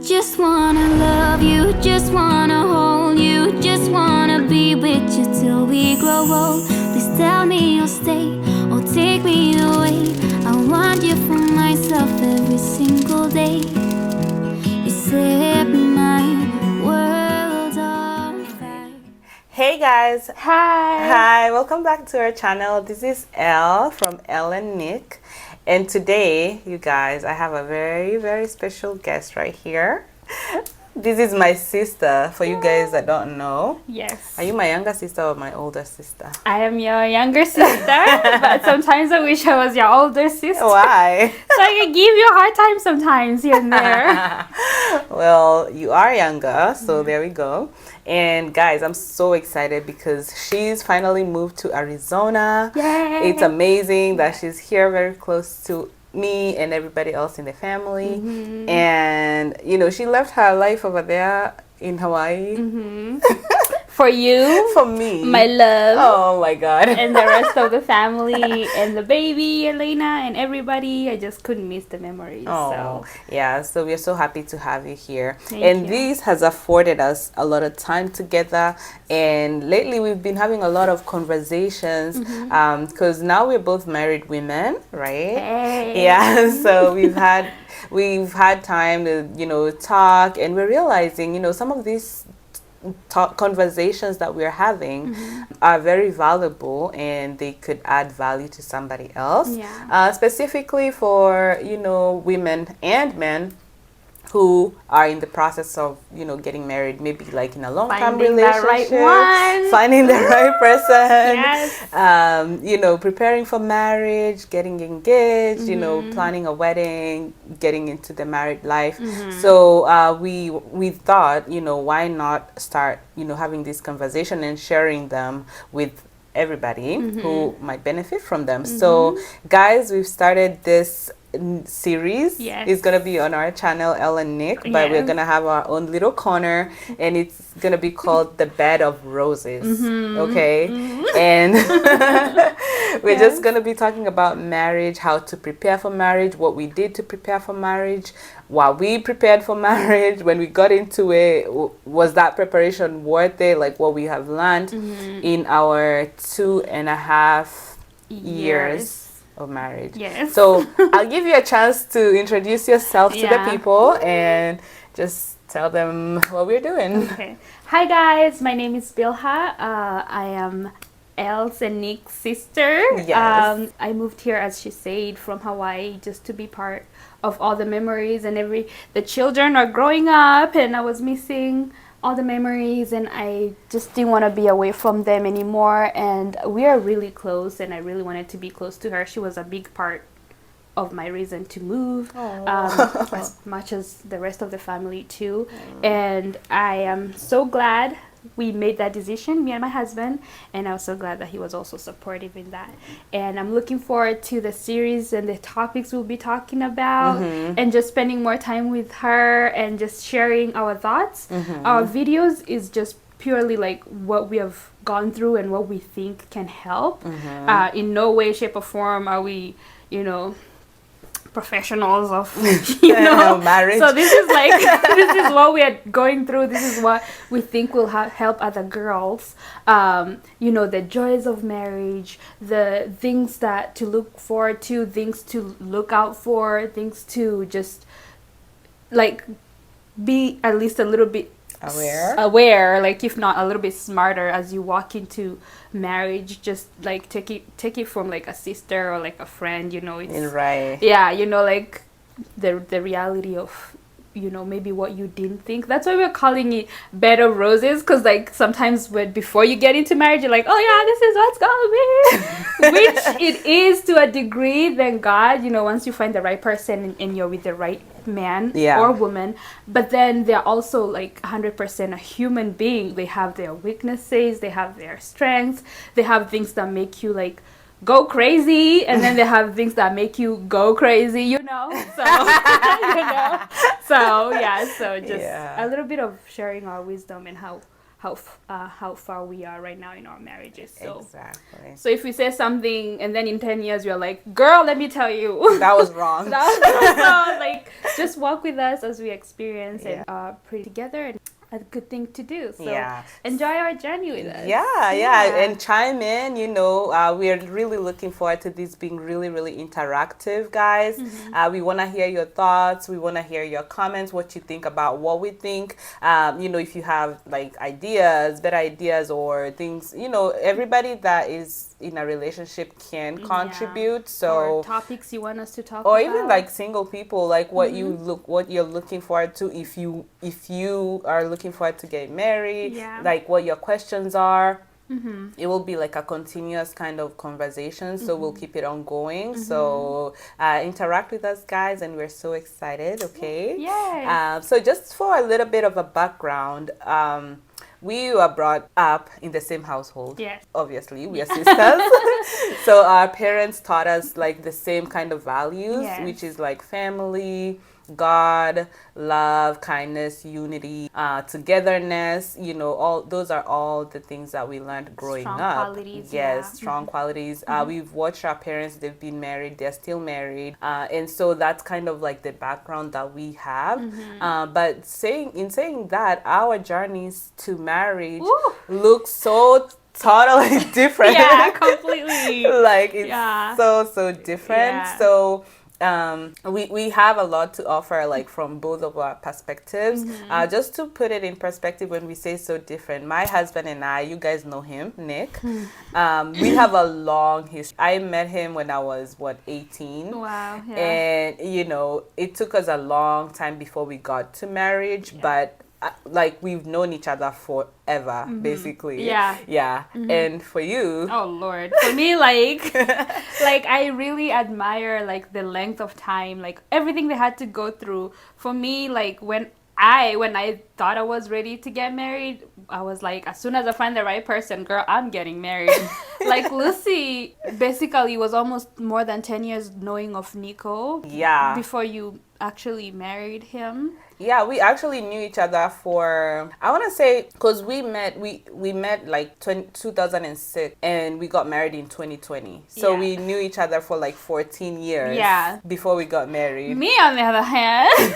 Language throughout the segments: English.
Just wanna love you, just wanna hold you, just wanna be with you till we grow old. Please tell me you'll stay or take me away. I want you for myself every single day. You set my world on fire. Hey guys! Hi. Hi, welcome back to our channel. This is Elle from Elle and Nick. And today, you guys, I have a very special guest right here. This is my sister, for you guys that don't know. Yes. Are you my younger sister or my older sister? I am your younger sister, but sometimes I wish I was your older sister. Why? So I can give you a hard time sometimes here and there. Well, you are younger, so there we go. And guys, I'm so excited because she's finally moved to Arizona. Yay! It's amazing that she's here very close to me and everybody else in the family. And you know, she left her life over there in Hawaii For you, for me. my love, Oh my god. and the rest of the family, and the baby, Elena, and everybody. I just couldn't miss the memories. Oh, So yeah. So we're so happy to have you here. Thank and you. this has afforded us a lot of time together. And lately we've been having a lot of conversations because now we're both married women, right? Hey. Yeah. So we've had time to, you know, talk, and we're realizing, you know, some of these conversations that we're having are very valuable and they could add value to somebody else. Yeah. Specifically for, you know, women and men who are in the process of, you know, getting married, maybe like in a long-term Finding that relationship, right one. finding the right person, Yes. you know, preparing for marriage, getting engaged, you know, planning a wedding, getting into the married life. So we thought, you know, why not start, you know, having this conversation and sharing them with everybody who might benefit from them. So guys, we've started this series. Yes. It's gonna be on our channel Elle and Nick, but we're Yes. gonna have our own little corner, and it's gonna be called the Bed of Roses. Okay. And we're just gonna be talking about marriage, how to prepare for marriage, what we did to prepare for marriage, while we prepared for marriage, when we got into it, was that preparation worth it, like what we have learned in our 2.5 years of marriage. Yes. So I'll give you a chance to introduce yourself to the Yeah. people and just tell them what we're doing. Okay. Hi guys, my name is Bilha. I am Elle's and Nick's sister. Yes. I moved here, as she said, from Hawaii just to be part of all the memories, and the children are growing up, and I was missing all the memories, and I just didn't want to be away from them anymore. And we are really close, and I really wanted to be close to her. She was a big part of my reason to move, as much as the rest of the family too. And I am so glad we made that decision, me and my husband, and I was so glad that he was also supportive in that. And I'm looking forward to the series and the topics we'll be talking about, and just spending more time with her and just sharing our thoughts. Our videos is just purely like what we have gone through and what we think can help. In no way, shape, or form are we, you know, professionals of, you know, marriage. So this is like this is what we are going through. This is what we think will help other girls, you know, the joys of marriage, the things that to look forward to, things to look out for, things to just like be at least a little bit aware, like if not a little bit smarter as you walk into marriage. Just like take it from like a sister or like a friend, you know. It's Right. yeah, you know, like the reality of, you know, maybe what you didn't think. That's why we're calling it Bed of Roses, because like sometimes before you get into marriage, you're like, oh yeah, this is what's gonna be, which it is to a degree. Thank God, you know, once you find the right person and you're with the right man or woman. But then they're also like 100% a human being. They have their weaknesses, they have their strengths, they have things that make you like go crazy, and then they have things that make you go crazy, you know. So you know, so yeah, so just a little bit of sharing our wisdom and how how far we are right now in our marriages. So Exactly. so if we say something and then in 10 years we're like, girl, let me tell you, That was wrong. that was wrong. Like, just walk with us as we experience and pray together, and a good thing to do. So Yeah. enjoy our journey with us. Yeah, and chime in. We're really looking forward to this being really, really interactive, guys. We want to hear your thoughts. We want to hear your comments, what you think about what we think. If you have like ideas, better ideas, or things, everybody that is in a relationship can contribute. So or topics you want us to talk or about. even like single people, like what you're looking forward to if you are looking forward to get married, like what your questions are. It will be like a continuous kind of conversation, so we'll keep it ongoing. So interact with us, guys, and we're so excited. Okay. So just for a little bit of a background, we were brought up in the same household. Yes. Obviously, we are sisters. So our parents taught us like the same kind of values, which is like family, God, love, kindness, unity, togetherness. All those are all the things that we learned growing Strong up. qualities, Yes, strong qualities. We've watched our parents; they've been married, they're still married, and so that's kind of like the background that we have. But saying that, our journeys to marriage look so totally different. Yeah, completely. Like it's so different. Yeah. So we have a lot to offer, like from both of our perspectives. Just to put it in perspective, when we say so different, my husband and I, you guys know him, Nick. We have a long history. I met him when I was 18. Wow. Yeah. And it took us a long time before we got to marriage, but like we've known each other forever, basically. Yeah. And for you, oh Lord, for me, like I really admire like the length of time, like everything they had to go through. For me, like when I thought I was ready to get married, I was like, as soon as I find the right person, girl, I'm getting married. Like Lucy basically was almost more than 10 years knowing of Nico. Yeah. Before you actually married him. Yeah, we actually knew each other for, I want to say, because we met like 2006 and we got married in 2020. So we knew each other for like 14 years before we got married. Me, on the other hand,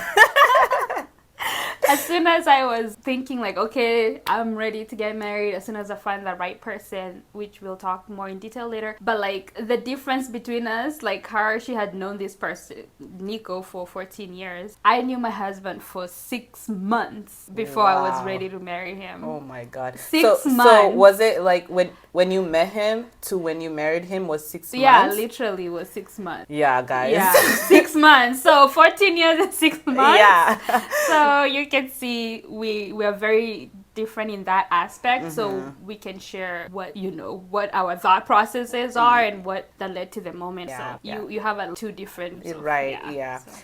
as soon as I was thinking like, okay, I'm ready to get married, as soon as I find the right person, which we'll talk more in detail later, but like the difference between us, like she had known this person, Nico, for 14 years. I knew my husband for 6 months before I was ready to marry him. Oh my God. 6 months. So was it like when you met him to when you married him was 6 months? Yeah, literally was 6 months. Yeah, guys. Yeah, 6 months. So 14 years and 6 months. Yeah. So you can see we are very different in that aspect, so we can share what our thought processes are and what that led to the moment. You have two different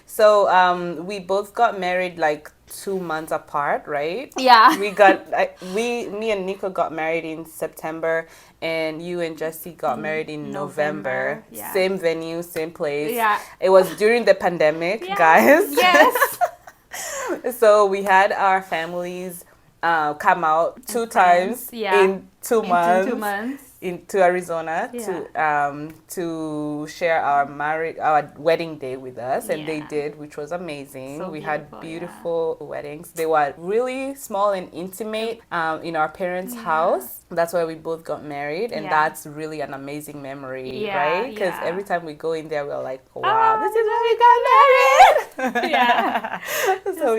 so we both got married like 2 months apart, right? Yeah. Me and Nico got married in September, and you and Jesse got married in November. Yeah. Same venue, same place. Yeah. It was during the pandemic, guys. Yes. So we had our families come out two times in 2 months. 2 months. To Arizona to share our wedding day with us, and they did, which was amazing. We had beautiful weddings. They were really small and intimate in our parents' house. That's where we both got married, and that's really an amazing memory, right? Because every time we go in there, we're like, wow, this is where we got married. So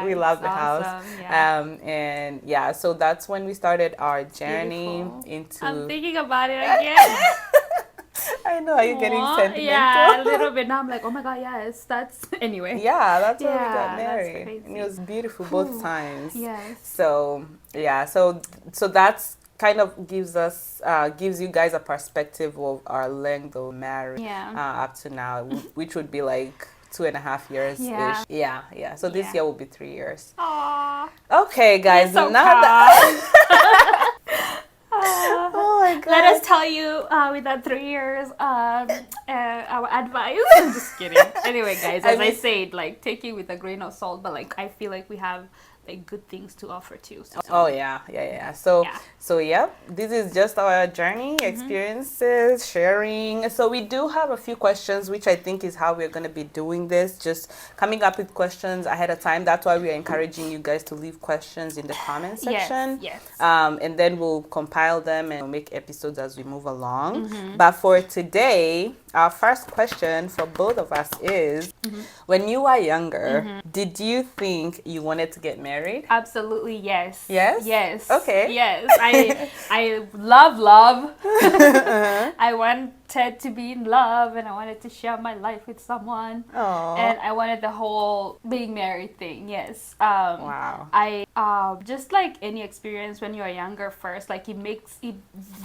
we love the house. So that's when we started our journey into. I'm thinking about it again. I know. Are you getting sentimental? Yeah, a little bit. Now I'm like, oh my God, yes. That's anyway. Yeah, that's where we got married. And it was beautiful both times. Yes. So so that's kind of gives you guys a perspective of our length of marriage up to now, which would be like 2.5 years ish. Yeah. So this year will be 3 years. Aww. Okay, guys. So oh my God. Let us tell you, with that 3 years, our advice. I'm just kidding. Anyway, guys, as I said, like, take it with a grain of salt, but like, I feel like we have like good things to offer too. So. Oh yeah. So yeah, this is just our journey, experiences, sharing. So we do have a few questions, which I think is how we're going to be doing this, just coming up with questions ahead of time. That's why we're encouraging you guys to leave questions in the comment section. Yes. And then we'll compile them and make episodes as we move along. But for today, our first question for both of us is, when you were younger, did you think you wanted to get married? Absolutely, yes. Yes? Okay. Yes. I love. I wanted to be in love, and I wanted to share my life with someone. Aww. And I wanted the whole being married thing. Yes. Wow. I just like any experience when you're younger first, like it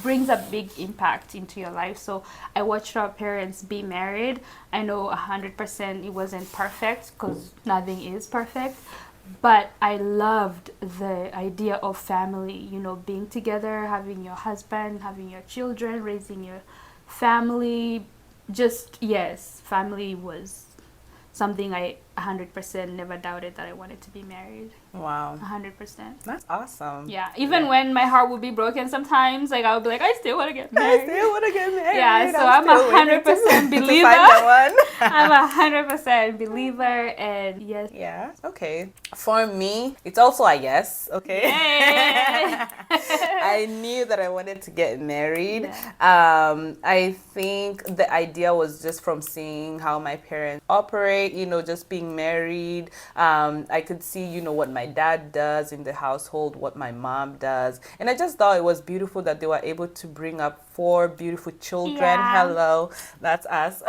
brings a big impact into your life. So I watched our parents be married. I know 100% it wasn't perfect, because nothing is perfect. But I loved the idea of family, you know, being together, having your husband, having your children, raising your family. Just, yes, family was something I 100% never doubted that I wanted to be married. Wow. 100%. That's awesome. Yeah, even when my heart would be broken sometimes, like I would be like, I still want to get married. I still want to get married. Yeah, so I'm 100% believer. I'm 100% believer, and yes. Yeah, okay. For me, it's also a yes, okay? Yay. I knew that I wanted to get married. Yeah. I think the idea was just from seeing how my parents operate, you know, just being married. I could see, you know, what my dad does in the household, what my mom does. And I just thought it was beautiful that they were able to bring up 4 beautiful children. Yeah. Hello, that's us.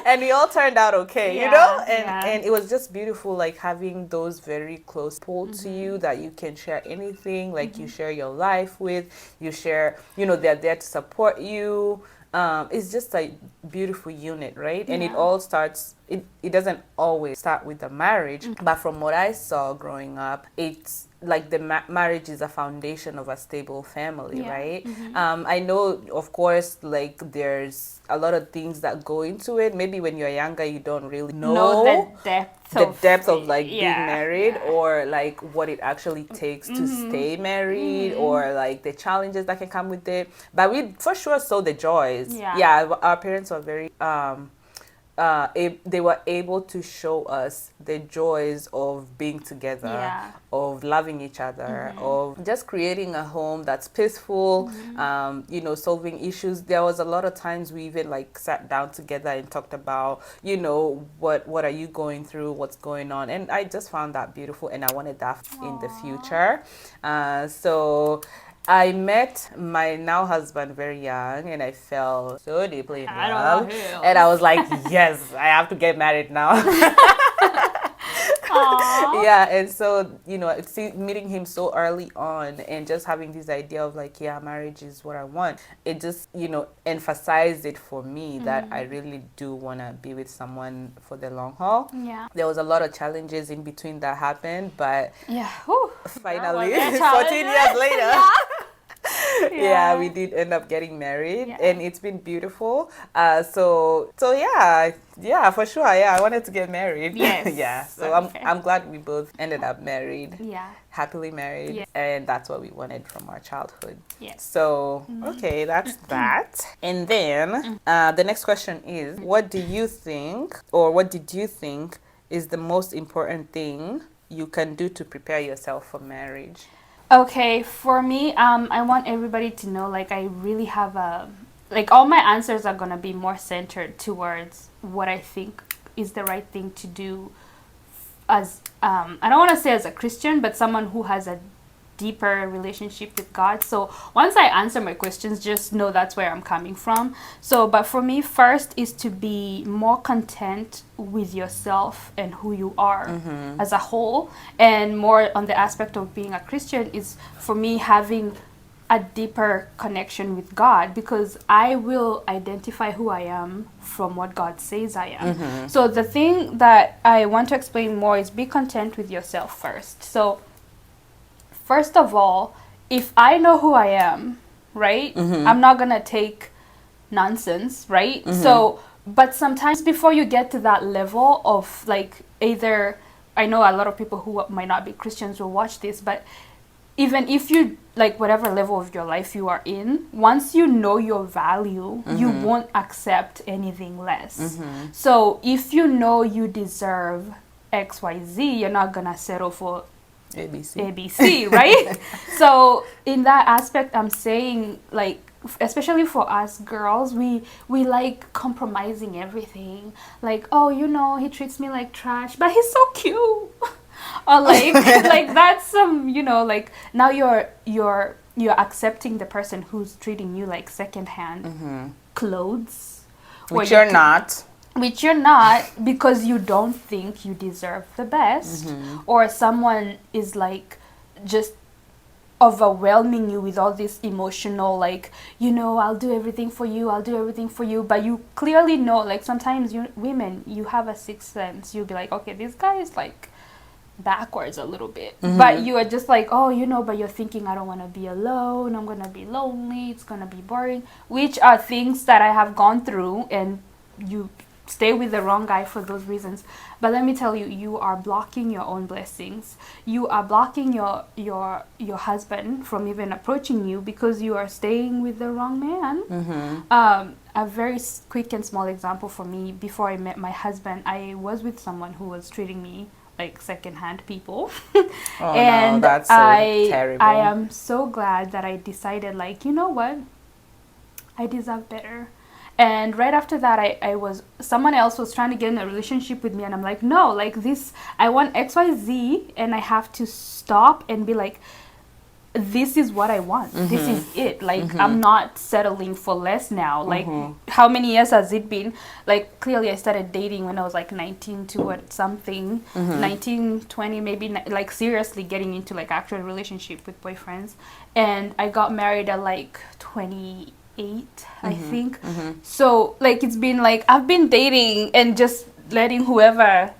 And we all turned out okay, you Yeah, know? yeah. And it was just beautiful, like having those very close people to you that you can share anything, like you share your life with, you share, you know, they're there to support you. It's just a beautiful unit, right? And it Yeah. all starts, it doesn't always start with the marriage, but from what I saw growing up, it's like the marriage is a foundation of a stable family, Yeah. right? I know, of course, like there's a lot of things that go into it. Maybe when you're younger, you don't really know the depth of like being yeah, married, yeah. or like what it actually takes to stay married, or like the challenges that can come with it. But we for sure saw the joys. Yeah. Our parents were very they were able to show us the joys of being together, Yeah. of loving each other, of just creating a home that's peaceful, you know, solving issues. There was a lot of times we even like sat down together and talked about, you know, what are you going through, what's going on. And I just found that beautiful, and I wanted that in the future. So I met my now husband very young, and I fell so deeply in love. And I was like, yes, I have to get married now. Yeah, and so, you know, meeting him so early on and just having this idea of like, yeah, marriage is what I want. It just, you know, emphasized it for me that I really do want to be with someone for the long haul. Yeah. There was a lot of challenges in between that happened, but Yeah. Whew. finally, There were 14 years later. Yeah. We did end up getting married, Yeah. and it's been beautiful. So yeah, for sure. Yeah, I wanted to get married. Yes. Yeah. So Okay. I'm glad we both ended up married, Yeah. happily married, Yeah. and that's what we wanted from our childhood. Yes. So okay, that's that. And then the next question is, what do you think, or what did you think is the most important thing you can do to prepare yourself for marriage? Okay, for me, I want everybody to know, like, I really have like, all my answers are gonna be more centered towards what I think is the right thing to do as, I don't want to say as a Christian, but someone who has a deeper relationship with God. So once I answer my questions, just know that's where I'm coming from. So, but for me, first is to be more content with yourself and who you are as a whole, and more on the aspect of being a Christian is for me having a deeper connection with God, because I will identify who I am from what God says I am. So the thing that I want to explain more is be content with yourself first. So first of all, if I know who I am, right, I'm not gonna take nonsense, right? So, but sometimes before you get to that level of like either, I know a lot of people who might not be Christians will watch this, but even if you like whatever level of your life you are in, once you know your value, you won't accept anything less. So if you know you deserve XYZ, you're not gonna settle for ABC, right? So in that aspect, I'm saying like, especially for us girls, we like compromising everything. Like, oh, you know, he treats me like trash, but he's so cute. Or like like that's some, you know, like now you're accepting the person who's treating you like secondhand clothes, which you're not. Which you're not, because you don't think you deserve the best, or someone is like just overwhelming you with all this emotional, like, you know, I'll do everything for you, but you clearly know, like sometimes women, you have a sixth sense. You'll be like, okay, this guy is like backwards a little bit, but you are just like, oh, you know, but you're thinking, I don't want to be alone, I'm gonna be lonely, it's gonna be boring, which are things that I have gone through, and you stay with the wrong guy for those reasons. But let me tell you, you are blocking your own blessings. You are blocking your husband from even approaching you because you are staying with the wrong man. A very quick and small example for me: before I met my husband, I was with someone who was treating me like secondhand people. And no, that's so terrible. I am so glad that I decided, like, you know what, I deserve better. And right after that, someone else was trying to get in a relationship with me, and I'm like, no, like this, I want XYZ, and I have to stop and be like, this is what I want. This is it. Like, I'm not settling for less now. Like, how many years has it been? Like, clearly I started dating when I was like 19 to what something, 19, 20, maybe, like seriously getting into like actual relationship with boyfriends. And I got married at like 28, I think. So like, it's been like, I've been dating and just letting whoever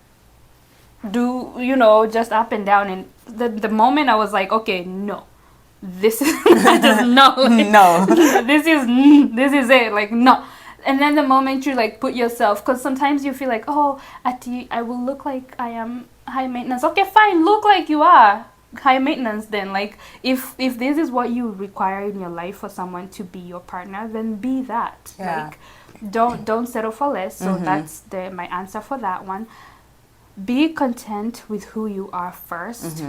do, you know, just up and down. And the moment I was like, okay, no, this is I just no, like, no, this is it, like, no. And then the moment you like put yourself, because sometimes you feel like, oh, I will look like I am high maintenance. Okay, fine, look like you are high maintenance then. Like, if this is what you require in your life for someone to be your partner, then be that. Like, don't settle for less. So that's my answer for that one. Be content with who you are first.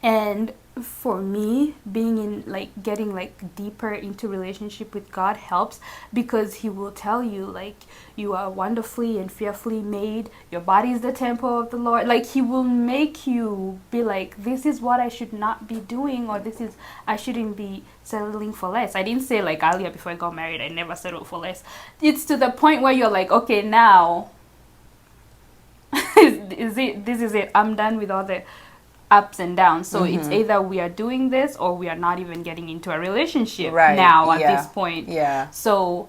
And for me, being in like getting like deeper into relationship with God helps, because he will tell you, like, you are wonderfully and fearfully made, your body is the temple of the Lord. Like, he will make you be like, this is what I should not be doing, or I shouldn't be settling for less. I didn't say like earlier, before I got married, I never settled for less. It's to the point where you're like, okay, now this is it, I'm done with all the ups and downs. So it's either we are doing this or we are not even getting into a relationship now at this point. So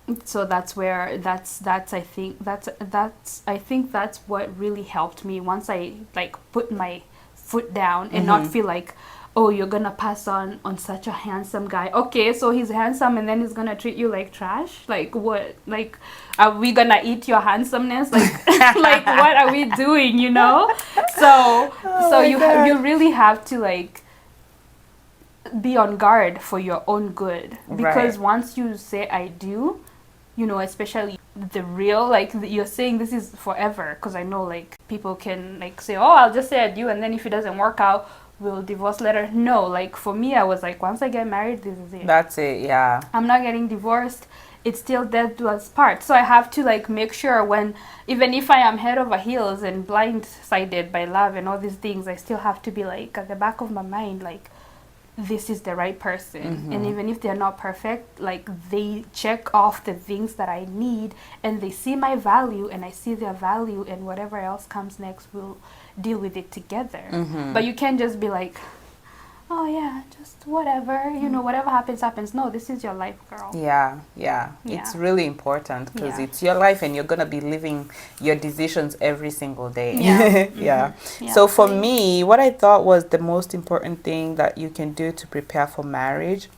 that's where that's I think that's what really helped me once I like put my foot down and not feel like, oh, you're gonna pass on such a handsome guy. Okay, so he's handsome and then he's gonna treat you like trash? Like, what? Like, are we gonna eat your handsomeness? Like, like, what are we doing, you know? So you really have to like be on guard for your own good, because once you say I do, you know, especially the real, like, you're saying this is forever, because I know like people can like say, oh, I'll just say I do, and then if it doesn't work out, we'll divorce later. No, like for me, I was like, once I get married, this is it. That's it. Yeah, I'm not getting divorced. It's still death do us part. So I have to like make sure, when even if I am head over heels and blindsided by love and all these things, I still have to be like at the back of my mind, like, this is the right person. And even if they're not perfect, like, they check off the things that I need, and they see my value and I see their value, and whatever else comes next, we'll deal with it together. But you can't just be like, oh yeah, just whatever, you know, whatever happens. No, this is your life, girl. Yeah. It's really important, because it's your life and you're gonna be living your decisions every single day. So for me, what I thought was the most important thing that you can do to prepare for marriage,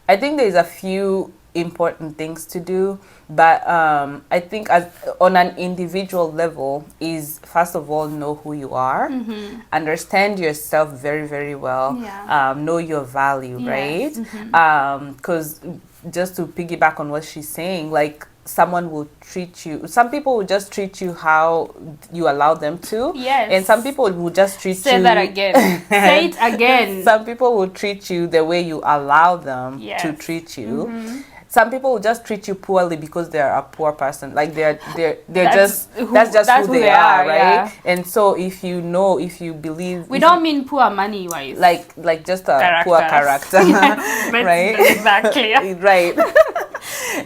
I think there's a few important things to do, but I think as on an individual level is first of all know who you are, understand yourself very very well, Yeah. know your value, Yes. right? Because just to piggyback on what she's saying, like someone will treat you, some people will just treat you how you allow them to, Yes. and some people will just treat Say you that again. Say it again. some people will treat you the way you allow them to Yes. treat you. Some people will just treat you poorly because they're a poor person. Like they're That's that's who they are, right? yeah. And so if you know, if you believe, We if don't mean poor money wise. like just a poor character, Yes, right? exactly. Right.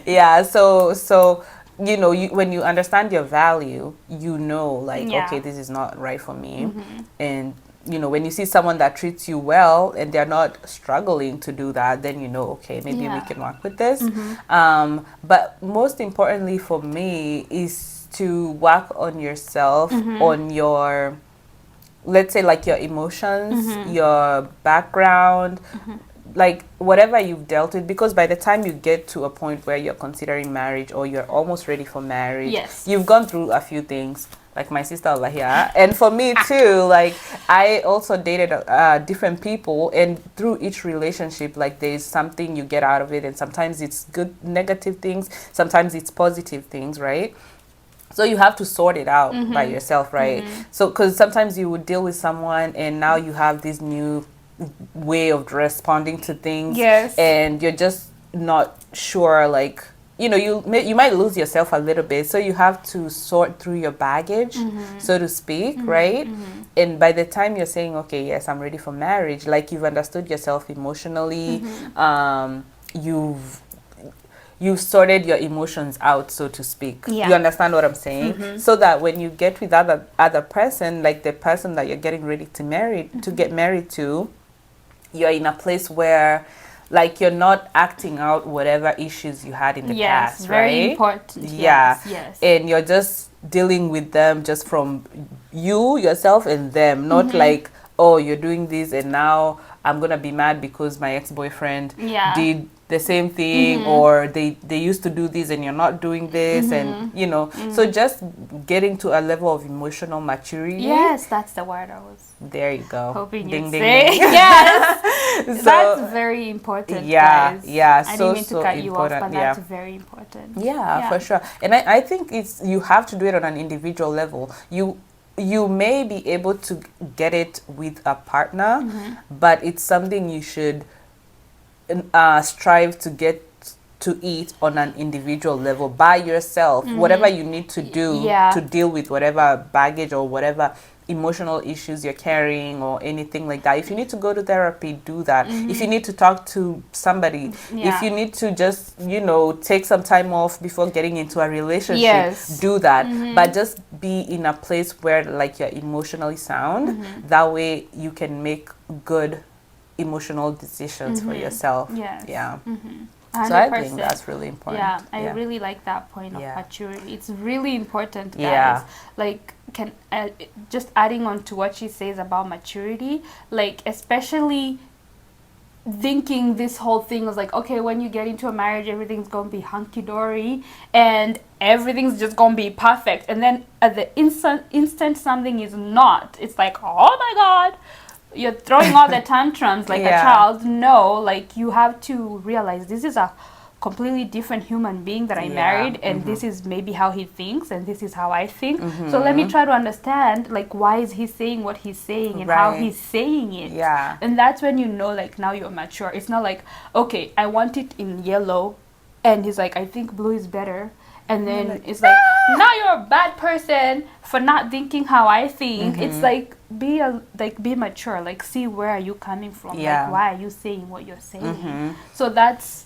Yeah. So you know, when you understand your value, you know, like, Yeah. okay, this is not right for me, and you know, when you see someone that treats you well and they're not struggling to do that, then you know, okay, maybe we Yeah. can work with this. But most importantly for me is to work on yourself, on your, let's say, like your emotions, your background, like whatever you've dealt with, because by the time you get to a point where you're considering marriage or you're almost ready for marriage, Yes. you've gone through a few things, like my sister over here, and for me too, like I also dated different people, and through each relationship, like there's something you get out of it, and sometimes it's good negative things, sometimes it's positive things, right? So you have to sort it out by yourself, right? So because sometimes you would deal with someone and now you have this new way of responding to things, Yes. and you're just not sure, like, you know, you might lose yourself a little bit, so you have to sort through your baggage, so to speak, right? And by the time you're saying, okay, yes, I'm ready for marriage, like you've understood yourself emotionally, you've sorted your emotions out, so to speak. Yeah. You understand what I'm saying? So that when you get with other person, like the person that you're getting ready to get married to, you're in a place where, like, you're not acting out whatever issues you had in the Yes, past, very right? important. Yeah. Yes. And you're just dealing with them just from yourself and them, not like, oh, you're doing this and now I'm gonna be mad because my ex-boyfriend Yeah. did the same thing, or they used to do this and you're not doing this, and you know, so just getting to a level of emotional maturity. Yes, that's the word I was There you go. hoping Ding, you'd ding, say. ding. Yes. So, That's very important, yeah, guys. yeah, I so, didn't mean to so cut you off, but important, that's yeah. very important. Yeah, for sure. And I think it's, you have to do it on an individual level. You may be able to get it with a partner, but it's something you should strive to get to it on an individual level by yourself. Whatever you need to do Yeah. to deal with whatever baggage or whatever emotional issues you're carrying or anything like that. If you need to go to therapy, do that. If you need to talk to somebody, Yeah. if you need to just, you know, take some time off before getting into a relationship, Yes. do that. But just be in a place where, like, you're emotionally sound. That way you can make good emotional decisions for yourself. Yes. Yeah. 100%. So I think that's really important. Yeah, I really like that point of Yeah. maturity. It's really important, guys. Yeah. Like, just adding on to what she says about maturity, like, especially thinking this whole thing was like, okay, when you get into a marriage, everything's gonna be hunky-dory and everything's just gonna be perfect, and then at the instant something is not, it's like, oh my god, you're throwing all the tantrums like Yeah. a child. No, like, you have to realize this is a completely different human being that I Yeah. married, and this is maybe how he thinks and this is how I think. So let me try to understand, like, why is he saying what he's saying and how Right. he's saying it. Yeah. And that's when you know, like, now you're mature. It's not like, okay, I want it in yellow, and he's like, I think blue is better. And then it's like, now you're a bad person for not thinking how I think. It's like, be mature. Like, see, where are you coming from? Yeah. Like, why are you saying what you're saying? So that's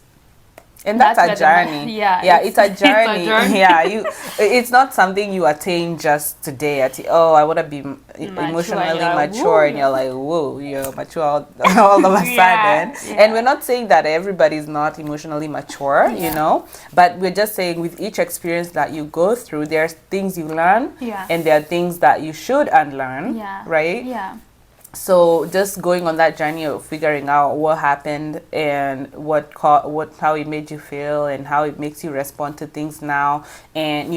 And that's where a the journey. yeah, It's a journey. journey. Yeah, it's not something you attain just today. I want to be emotionally you're like, mature, woo. and you're like, whoa, you're mature all of a Yeah, sudden. yeah. And we're not saying that everybody's not emotionally mature, you know, but we're just saying with each experience that you go through, there's things you learn, Yeah. and there are things that you should unlearn, Yeah. right? Yeah. so just going on that journey of figuring out what happened and what how it made you feel and how it makes you respond to things now, and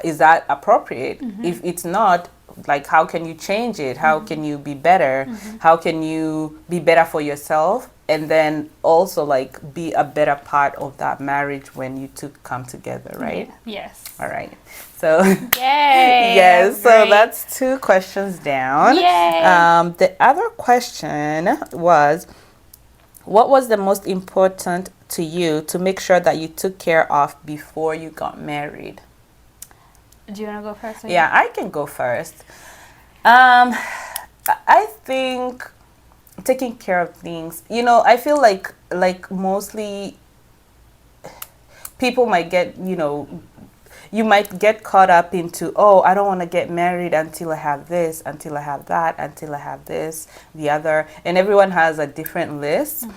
is that appropriate? If it's not, like, how can you change it? How can you be better? How can you be better for yourself, and then also like be a better part of that marriage when you two come together, right? Yes. All right, so Yay. yes, so Great. that's 2 questions down. Yay. The other question was, what was the most important to you to make sure that you took care of before you got married? Do you want to go first? Or Yeah, I can go first. I think taking care of things, I feel like mostly people might get, you might get caught up into, oh, I don't want to get married until I have this, until I have that, until I have this, the other, and everyone has a different list.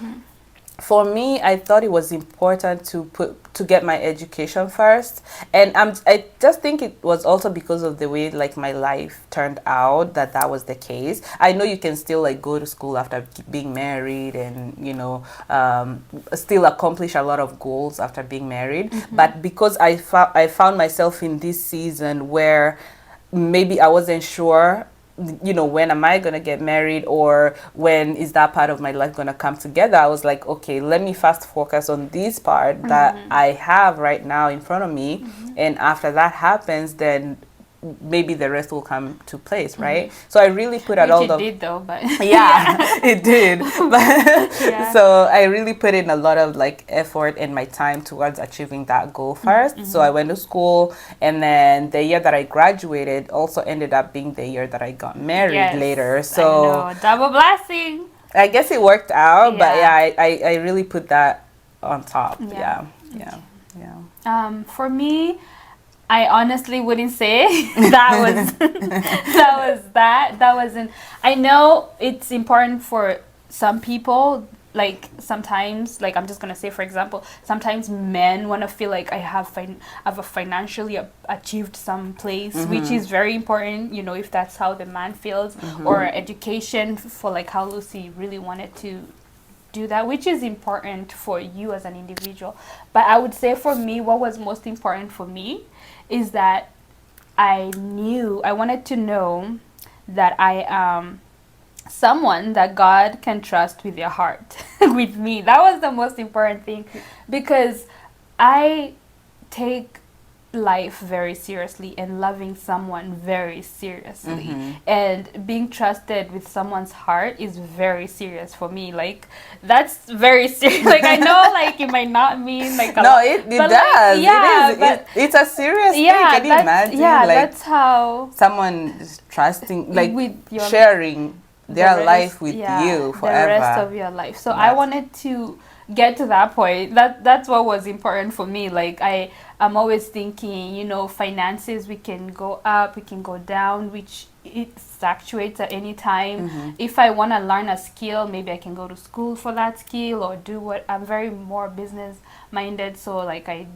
For me, I thought it was important to get my education first, and I just think it was also because of the way like my life turned out that was the case. I know you can still like go to school after being married, and still accomplish a lot of goals after being married. But because I found myself in this season where maybe I wasn't sure, when am I going to get married, or when is that part of my life going to come together. I was like, okay, let me first focus on this part that I have right now in front of me. And after that happens, then maybe the rest will come to place, right? So I really put out Which all it the did though, but yeah, it did. But Yeah. so I really put in a lot of like effort and my time towards achieving that goal first. So I went to school, and then the year that I graduated also ended up being the year that I got married Yes, later. I So know. Double blessing. I guess it worked out, but Yeah. yeah, I really put that on top. Yeah. Yeah. For me, I honestly wouldn't say that was that wasn't. I know it's important for some people. Like sometimes, like I'm just gonna say, for example, sometimes men want to feel like I have a financially achieved some place, which is very important. If that's how the man feels, or education for like how Lucy really wanted to do that, which is important for you as an individual. But I would say for me, what was most important for me is that I wanted to know that I am someone that God can trust with your heart. With me, that was the most important thing, because I take life very seriously and loving someone very seriously, and being trusted with someone's heart is very serious for me. Like that's very serious. Like I know, like it might not mean like a No, lot, it but, does. like, yeah, it is. but It's a serious thing. yeah, Can you imagine? yeah, like that's how someone is trusting, like with your sharing their the rest- life with yeah, you forever. the rest of your life. So I That's- wanted to get to that point. That's what was important for me. Like I'm always thinking, finances, we can go up, we can go down, which it fluctuates at any time. If I want to learn a skill, maybe I can go to school for that skill, or do what I'm very more business minded. So like I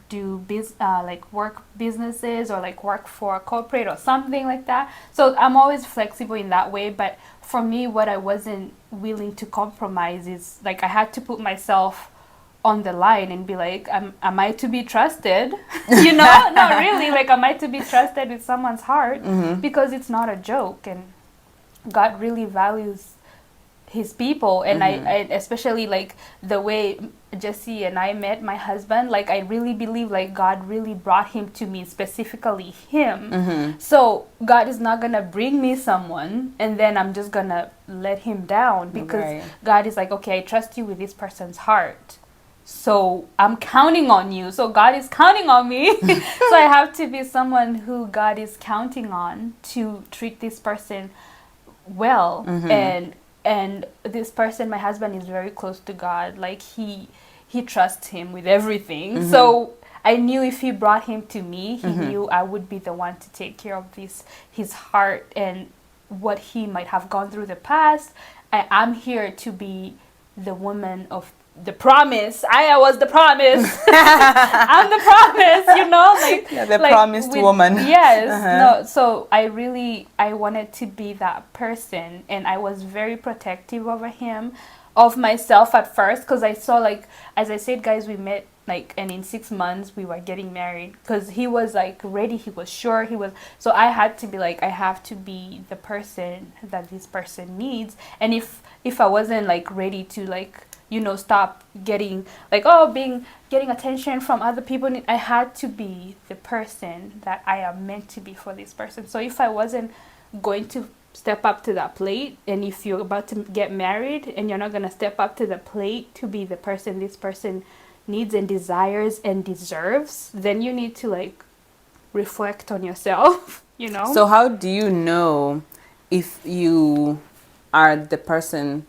do like work businesses, or like work for a corporate or something like that. So I'm always flexible in that way. But for me, what I wasn't willing to compromise is like I had to put myself on the line and be like, am I to be trusted? Not really. Like, am I to be trusted with someone's heart? Because it's not a joke, and God really values his people. And I especially like the way Jesse and I met my husband, like I really believe like God really brought him to me, specifically him. So God is not gonna bring me someone and then I'm just gonna let him down, because Right. God is like, okay, I trust you with this person's heart, so I'm counting on you. So God is counting on me. So I have to be someone who God is counting on to treat this person well. And this person, my husband, is very close to God. Like he trusts him with everything. So I knew if he brought him to me, he knew I would be the one to take care of his heart and what he might have gone through the past. I'm here to be the woman of the promise. I was the promise. I'm the promise, you know, like Yeah, the promised woman. Yes. No. So I wanted to be that person, and I was very protective over him, of myself at first, because I saw, like, as I said, guys, we met, like, and in 6 months we were getting married, because he was like ready, he was sure, he was, so I had to be like, I have to be the person that this person needs. And if I wasn't like ready to, like, you know, stop getting like, getting attention from other people, I had to be the person that I am meant to be for this person. So if I wasn't going to step up to that plate, and if you're about to get married and you're not going to step up to the plate to be the person this person needs and desires and deserves, then you need to, like, reflect on yourself, you know. So how do you know if you are the person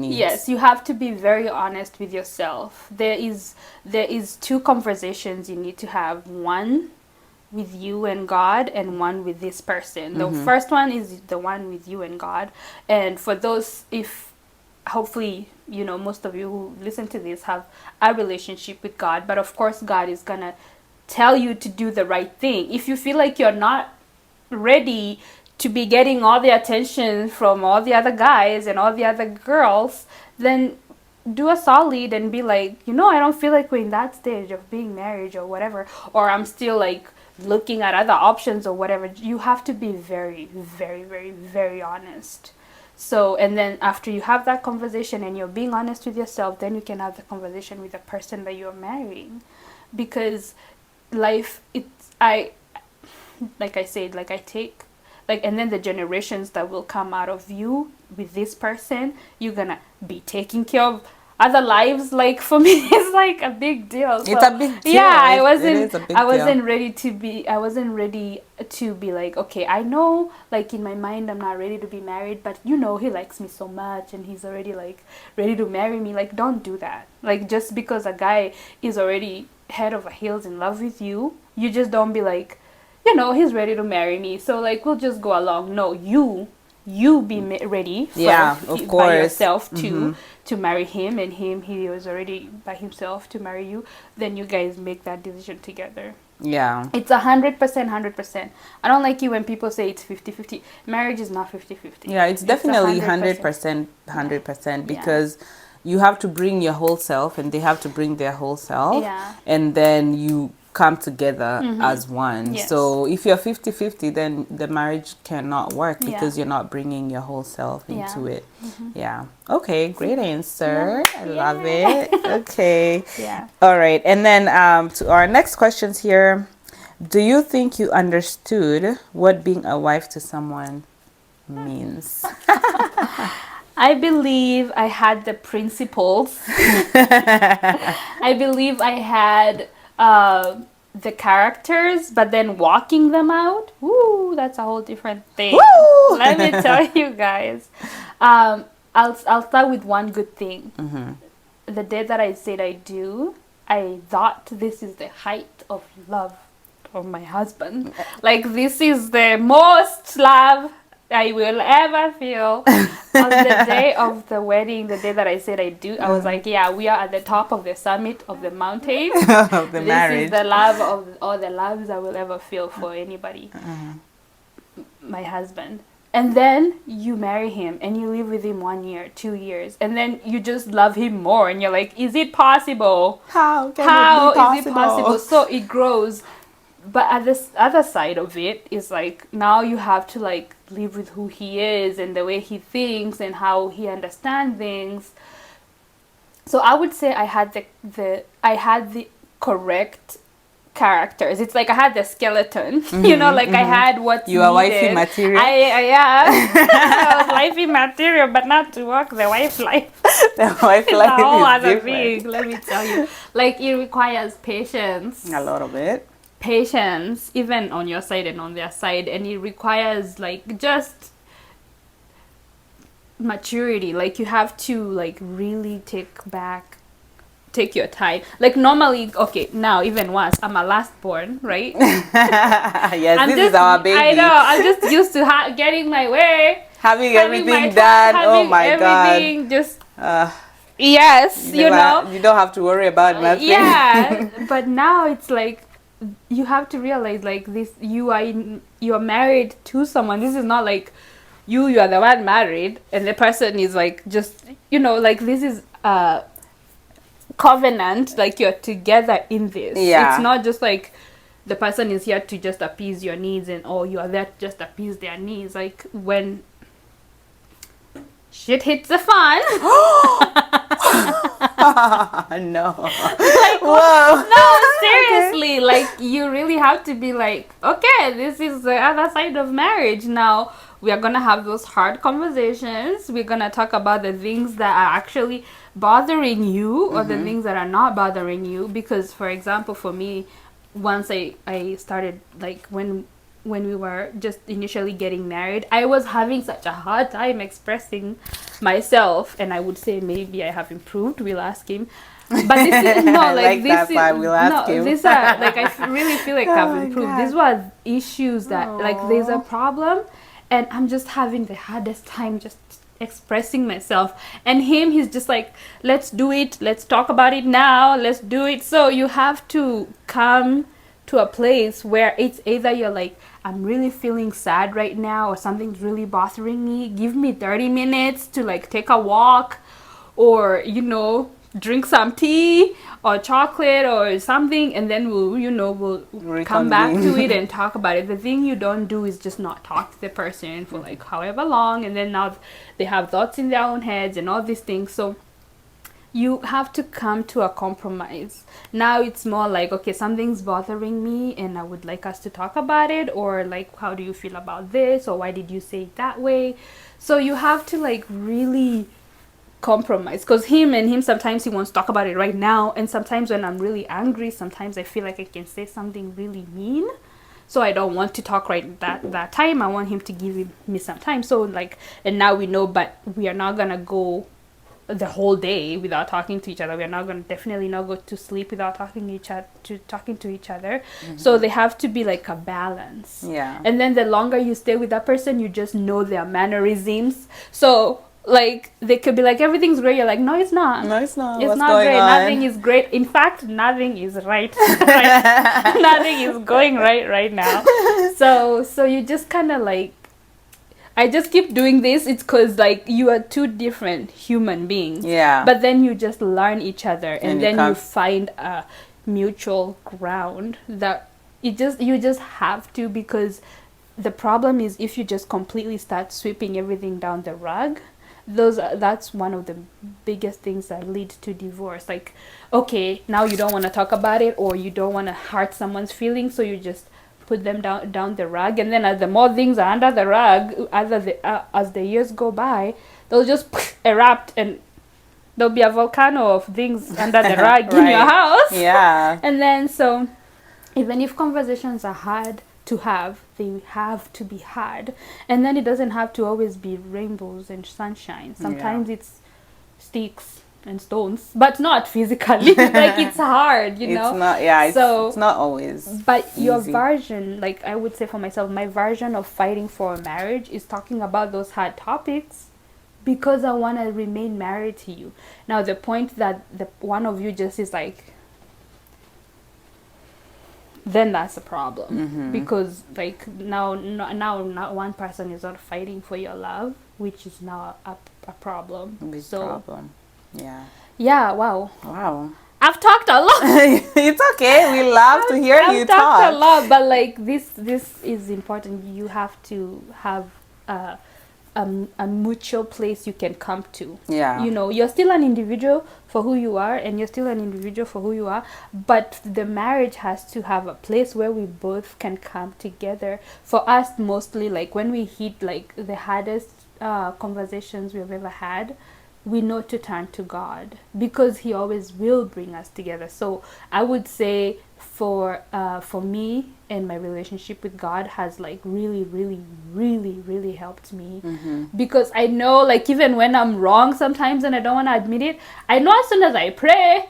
needs? Yes, you have to be very honest with yourself. There is 2 conversations you need to have. One with you and God, and one with this person. The first one is the one with you and God. And for those, if hopefully, you know, most of you who listen to this have a relationship with God, but of course God is gonna tell you to do the right thing. If you feel like you're not ready to be getting all the attention from all the other guys and all the other girls, then do a solid and be like, you know, I don't feel like we're in that stage of being married or whatever, or I'm still like looking at other options or whatever. You have to be very, very, very, very honest. So, and then after you have that conversation and you're being honest with yourself, then you can have the conversation with the person that you're marrying. Because life, like I said, like I take, like, and then the generations that will come out of you with this person, you're gonna be taking care of other lives. Like, for me, it's like a big deal. So, it's a big deal. Yeah, I wasn't ready to be like, okay, I know, like, in my mind I'm not ready to be married, but you know, he likes me so much and he's already like ready to marry me. Like, don't do that. Like, just because a guy is already head over heels in love with you, you just don't be like, you know, he's ready to marry me, so like we'll just go along. No, you be ready of course, by yourself to marry him, and he was already by himself to marry you. Then you guys make that decision together. Yeah, it's 100%. I don't like it when people say it's 50-50. Marriage is not 50-50. Yeah, it's definitely 100%, because you have to bring your whole self and they have to bring their whole self, and then you come together as one. Yes. So if you're 50-50, then the marriage cannot work, because you're not bringing your whole self into it. Yeah. Okay, great answer. I love it. Okay. Yeah. All right. And then to our next questions here. Do you think you understood what being a wife to someone means? I believe I had the principles. I believe I had the characters, but then walking them out, woo, that's a whole different thing. Woo! Let me tell you guys. I'll start with one good thing. The day that I said I do, I thought this is the height of love for my husband. Like, this is the most love I will ever feel. On the day of the wedding, the day that I said I do, I was like, yeah, we are at the top of the summit of the mountain. Of the this marriage. is the love of all the loves I will ever feel for anybody. My husband. And then you marry him and you live with him 1 year, 2 years, and then you just love him more, and you're like, is it possible? How is it possible? So it grows. But at this other side of it is like, now you have to like live with who he is and the way he thinks and how he understands things. So I would say I had the correct characters. It's like I had the skeleton, you know, like I had what's You are needed. wifey material. I was wifey material, but not to walk the wife life. The wife It's a life whole is other different. thing, let me tell you. Like, it requires patience. A lot of it. Patience, even on your side and on their side, and it requires like just maturity. Like, you have to like really take your time. Like, normally, okay, now even once I'm a last born, right? Yes, this is our baby. I know, I'm just used to getting my way, Having having everything my done. time, Oh having my god. everything just Yes, you know. You don't have to worry about nothing. Yeah, but now it's like you have to realize like this you are married to someone. This is not like you are the one married and the person is like just, you know, like this is a covenant, like you're together in this. Yeah. It's not just like the person is here to just appease your needs and oh you are there to just appease their needs. Like when shit hits the fan. No. Like, whoa. no, seriously. Like you really have to be like, okay, this is the other side of marriage. Now we are gonna have those hard conversations. We're gonna talk about the things that are actually bothering you or the things that are not bothering you. Because for example, for me, once I started like when we were just initially getting married, I was having such a hard time expressing myself, and I would say maybe I have improved. We'll ask him. But this is no like this is we'll ask him. These are like really feel like I've improved. God. These were issues that like there's a problem, and I'm just having the hardest time just expressing myself. And he's just like, let's do it. Let's talk about it now. Let's do it. So you have to come to a place where it's either you're like, I'm really feeling sad right now or something's really bothering me. Give me 30 minutes to like take a walk or, you know, drink some tea or chocolate or something, and then we'll come back to it and talk about it. The thing you don't do is just not talk to the person for like however long, and then now they have thoughts in their own heads and all these things. So you have to come to a compromise. Now it's more like, okay, something's bothering me and I would like us to talk about it, or like, how do you feel about this, or why did you say it that way? So you have to like really compromise, because him sometimes he wants to talk about it right now, and sometimes when I'm really angry, sometimes I feel like I can say something really mean, so I don't want to talk right that time. I want him to give me some time. So like, and now we know, but we are not gonna go the whole day without talking to each other. We are not going to definitely not go to sleep without talking to each other. So they have to be like a balance. Yeah. And then the longer you stay with that person, you just know their mannerisms. So like they could be like, everything's great. You're like, no, it's not. No, it's not. It's What's not going great. on? Nothing is great. In fact, nothing is right. Right? Nothing is going right now. So you just kind of like, I just keep doing this. It's because like you are two different human beings. Yeah. But then you just learn each other, and then you can't- find a mutual ground that you just have to, because the problem is if you just completely start sweeping everything down the rug, that's one of the biggest things that lead to divorce. Like, okay, now you don't want to talk about it, or you don't want to hurt someone's feelings, so you just put them down the rug, and then as the more things are under the rug, as the years go by, they'll just erupt, and there'll be a volcano of things under the rug in your house. Yeah. And then so even if conversations are hard to have, they have to be hard. And then it doesn't have to always be rainbows and sunshine. Sometimes it's sticks and stones, but not physically. Like it's hard, you know. It's not. Yeah. So it's not always. But your easy. version, like I would say for myself, my version of fighting for a marriage is talking about those hard topics, because I want to remain married to you. Now the point that the one of you just is like, then that's a problem. Because like now not one person is not fighting for your love, which is now a problem. Big So problem. Yeah. yeah, wow, Wow. I've talked a lot. It's okay. We love to hear you I've talked talk. a lot, but like this is important. You have to have a mutual place you can come to. Yeah. You know, you're still an individual for who you are, and you're still an individual for who you are, but the marriage has to have a place where we both can come together. For us, mostly, like when we hit like the hardest conversations we've ever had, we know to turn to God, because He always will bring us together. So I would say for me and my relationship with God has like really, really, really, really helped me, because I know like even when I'm wrong sometimes and I don't want to admit it, I know as soon as I pray,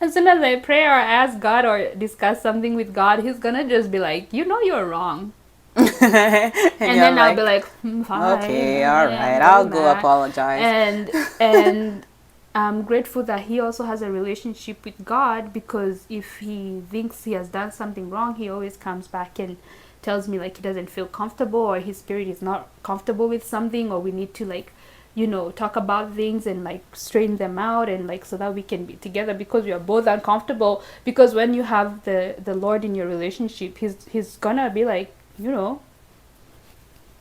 as soon as I pray or ask God or discuss something with God, He's gonna just be like, you know, you're wrong. And then I'll be like, fine. okay, all yeah, right, I'm I'll doing go that." apologize. And I'm grateful that he also has a relationship with God, because if he thinks he has done something wrong, he always comes back and tells me like he doesn't feel comfortable, or his spirit is not comfortable with something, or we need to like, you know, talk about things and like straighten them out, and like so that we can be together, because we are both uncomfortable. Because when you have the Lord in your relationship, he's gonna be like, you know,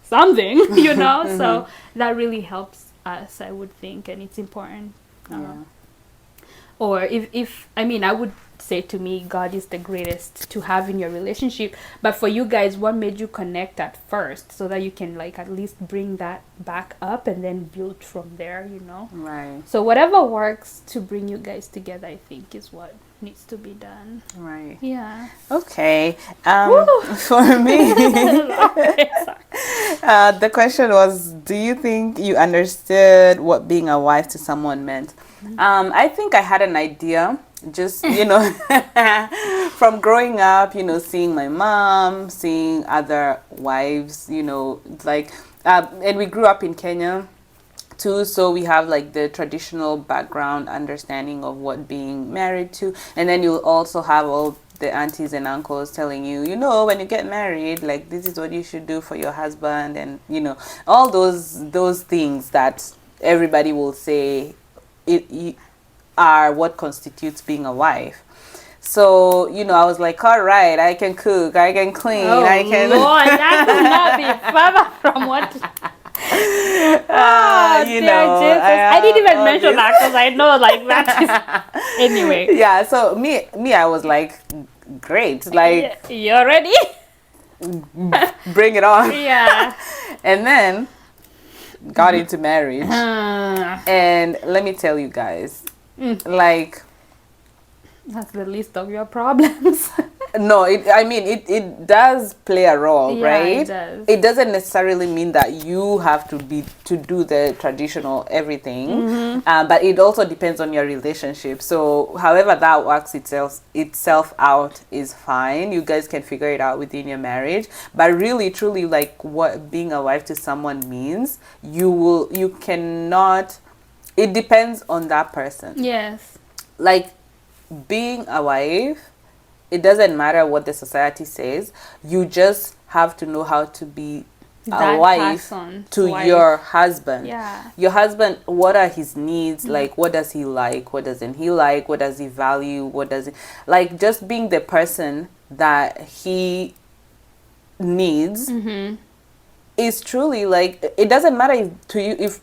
something, you know. So that really helps us, I would think, and it's important. Yeah. Or if I mean, I would say, to me, God is the greatest to have in your relationship. But for you guys, what made you connect at first, so that you can like at least bring that back up and then build from there, you know? Right. So whatever works to bring you guys together, I think, is what needs to be done. Right. Yeah. Okay. Woo! For me, Sorry. the question was, do you think you understood what being a wife to someone meant? I think I had an idea, just, you know, from growing up, you know, seeing my mom, seeing other wives, you know, like, and we grew up in Kenya too, so we have like the traditional background understanding of what being married to, and then you'll also have all the aunties and uncles telling you, you know, when you get married, like this is what you should do for your husband, and you know, all those things that everybody will say are what constitutes being a wife. So, you know, I was like, all right, I can cook, I can clean, I can. Lord, that could not be further from what. You Dear know, Jesus. I didn't even mention that, because I know like that is anyway. Yeah, so me, I was like, great, like You ready? bring it on. Yeah. And then got into marriage, and let me tell you guys, like, That's the least of your problems. no, it does play a role, Yeah, right? it does. It doesn't necessarily mean that you have to do the traditional everything, but it also depends on your relationship. So however that works itself out is fine. You guys can figure it out within your marriage. But really, truly, like what being a wife to someone means, you cannot. It depends on that person. Yes. Like being a wife, it doesn't matter what the society says. You just have to know how to be a That wife person's to wife. your husband. Yeah. Your husband, what are his needs? Like, what does he like? What doesn't he like? What does he value? What does he like? Just being the person that he needs is truly like, it doesn't matter to you if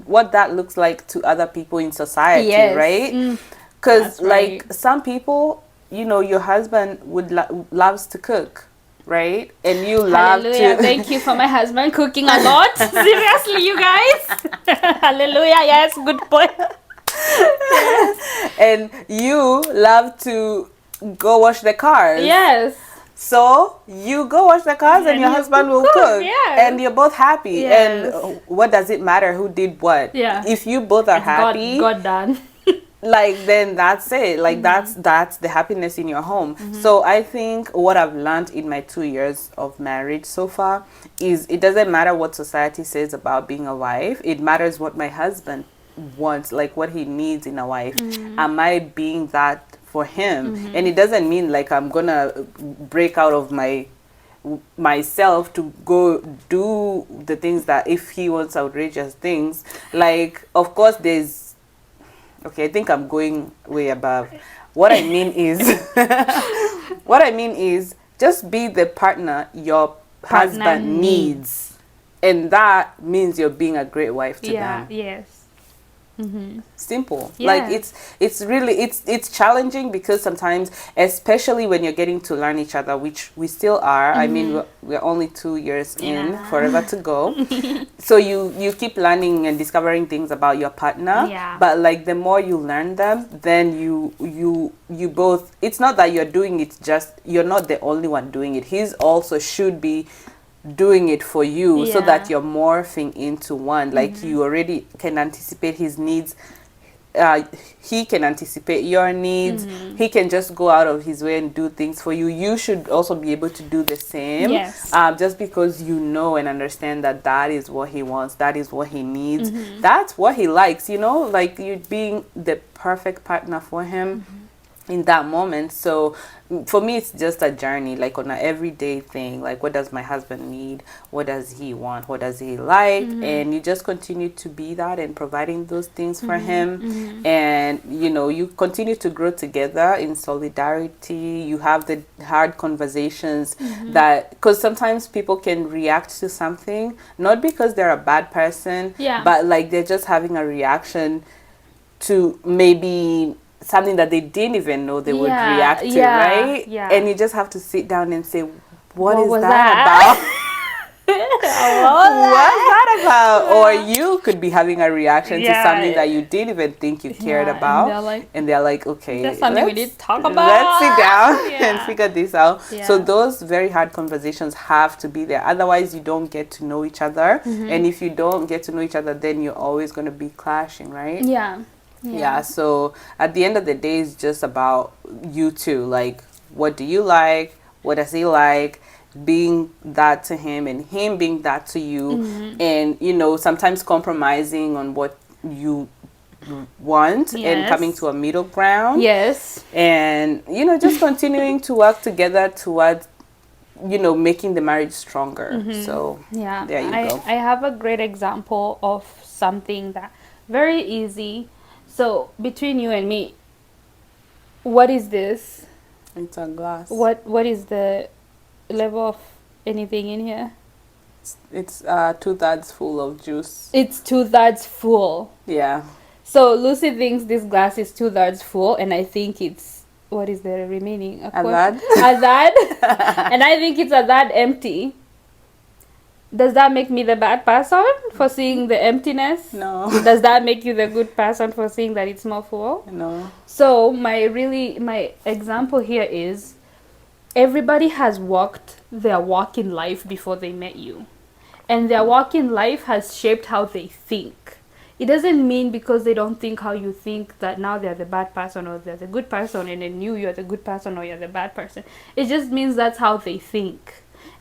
what that looks like to other people in society, Yes. right? Because That's right. like some people, you know, your husband would loves to cook, right? And you love Hallelujah. to Thank you for my husband cooking a lot. Seriously, you guys. Hallelujah. Yes, good point. and you love to go wash the cars. Yes. So you go wash the cars and your you husband will cook, cook, yes. and you're both happy. Yes. And what does it matter who did what? Yeah. If you both are happy, God done. like then that's it. Like that's the happiness in your home. So I think what I've learned in my 2 years of marriage so far is it doesn't matter what society says about being a wife. It matters what my husband wants, like what he needs in a wife. Am I being that for him? And it doesn't mean like I'm gonna break out of myself to go do the things that if he wants outrageous things, like of course there's okay, I think I'm going way above. What I mean is just be the partner your husband needs, and that means you're being a great wife to them. Yes. Simple. Yeah. Like it's really it's challenging because sometimes, especially when you're getting to learn each other, which we still are. I mean, we're only 2 years in, forever to go. So you keep learning and discovering things about your partner. Yeah. But like the more you learn them, then you both. It's not that you're doing it, just you're not the only one doing it. He's also should be doing it for you, so that Yeah. you're morphing into one. Like you already can anticipate his needs he can anticipate your needs. He can just go out of his way and do things for you. You should also be able to do the same. Yes. Just because you know and understand that that is what he wants, that is what he needs, that's what he likes, you know, like you being the perfect partner for him in that moment. So for me, it's just a journey, like on an everyday thing. Like, what does my husband need? What does he want? What does he like? And you just continue to be that and providing those things for him. And, you know, you continue to grow together in solidarity. You have the hard conversations that, because sometimes people can react to something, not because they're a bad person, but like they're just having a reaction to maybe something that they didn't even know they would react to, right? And you just have to sit down and say, what is that about? What's that about? Or you could be having a reaction to something that you didn't even think you cared about. And they're like, okay, that's something we need to talk about. Let's sit down and figure this out. So those very hard conversations have to be there. Otherwise, you don't get to know each other. And if you don't get to know each other, then you're always going to be clashing, right? Yeah, so at the end of the day, it's just about you two. Like, what do you like? What does he like? Being that to him and him being that to you. And, you know, sometimes compromising on what you want and coming to a middle ground. And, you know, just continuing to work together towards, you know, making the marriage stronger. So, there you go. I have a great example of something that very easy. So between you and me, what is this? It's a glass. What is the level of anything in here? It's 2/3 full of juice. It's 2/3 full. Yeah. So Lucy thinks this glass is 2/3 full, and I think it's, what is the remaining? A third. And I think it's a third empty. Does that make me the bad person for seeing the emptiness? No. Does that make you the good person for seeing that it's more full? No. So my example here is, everybody has walked their walk in life before they met you. And their walk in life has shaped how they think. It doesn't mean because they don't think how you think that now they're the bad person or they're the good person, and then you're the good person or you're the bad person. It just means that's how they think.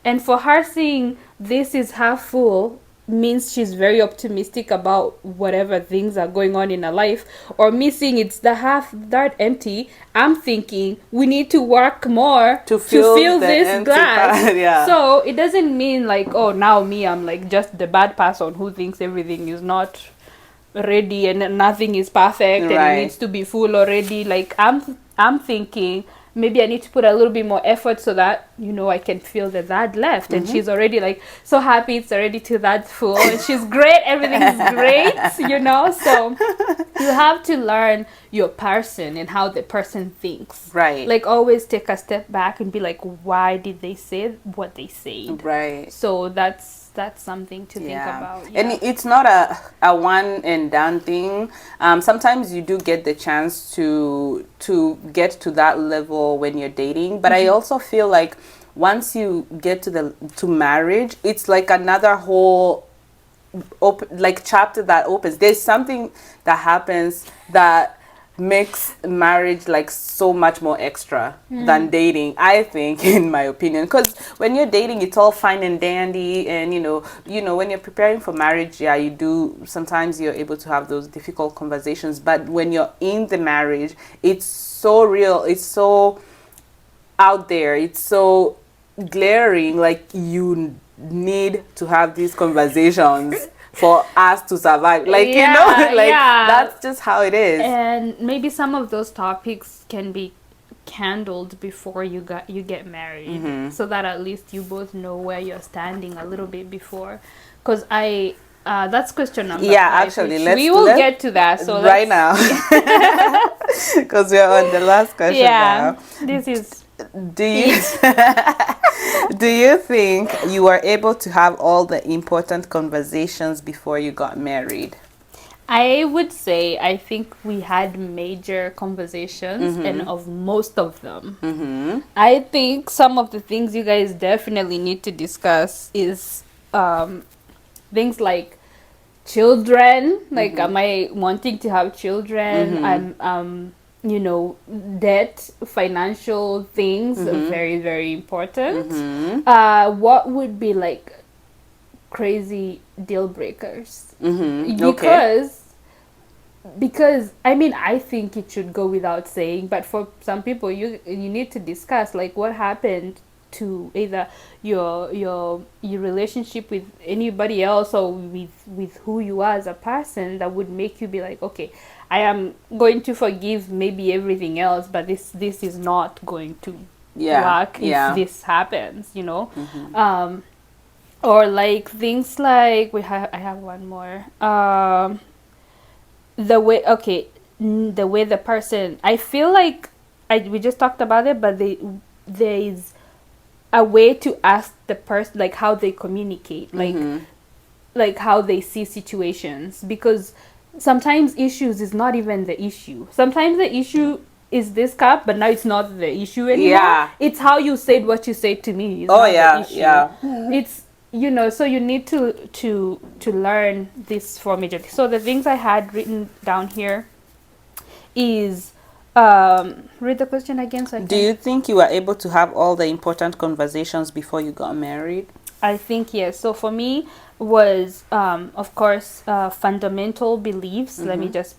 And for her seeing this is half full means she's very optimistic about whatever things are going on in her life. Or me seeing it's the half that empty, I'm thinking we need to work more to fill this glass. So it doesn't mean like, oh, now me, I'm like just the bad person who thinks everything is not ready and nothing is perfect and it needs to be full already. Like I'm thinking maybe I need to put a little bit more effort so that, you know, I can feel that left. And she's already like so happy it's already to that full. And she's great. Everything is great, you know. So you have to learn your person and how the person thinks. Right. Like always take a step back and be like, why did they say what they said? Right. So that's something to think about. And it's not a one and done thing. Sometimes you do get the chance to get to that level when you're dating, but I also feel like once you get to marriage, it's like another whole chapter that opens. There's something that happens that makes marriage like so much more extra than dating, I think, in my opinion. Because when you're dating, it's all fine and dandy, and you know when you're preparing for marriage, you do sometimes you're able to have those difficult conversations. But when you're in the marriage, it's so real, it's so out there, it's so glaring. Like you need to have these conversations for us to survive, like you know, like that's just how it is. And maybe some of those topics can be handled before you get married, so that at least you both know where you're standing a little bit before. Because that's question number 5, actually we will get to that. So right now, because we're on the last question now. This is. Do you think you were able to have all the important conversations before you got married? I would say I think we had major conversations, and of most of them. I think some of the things you guys definitely need to discuss is things like children, like am I wanting to have children? I'm you know, debt, financial things are very, very important. What would be like crazy deal breakers? Okay. Because I mean, I think it should go without saying, but for some people you need to discuss like what happened to either your relationship with anybody else or with who you are as a person that would make you be like, okay, I am going to forgive maybe everything else, but this is not going to work if this happens, you know. Or like things like I have one more. The way the way the person, I feel like we just talked about it, but there is a way to ask the person like how they communicate, like how they see situations, because sometimes issues is not even the issue. Sometimes the issue is this cup, but now it's not the issue anymore. It's how you said what you said to me. It's not the issue. It's, you know, so you need to learn this for majority. So the things I had written down here is read the question again. So do you think you were able to have all the important conversations before you got married? I think yes. So for me was of course fundamental beliefs. Let me just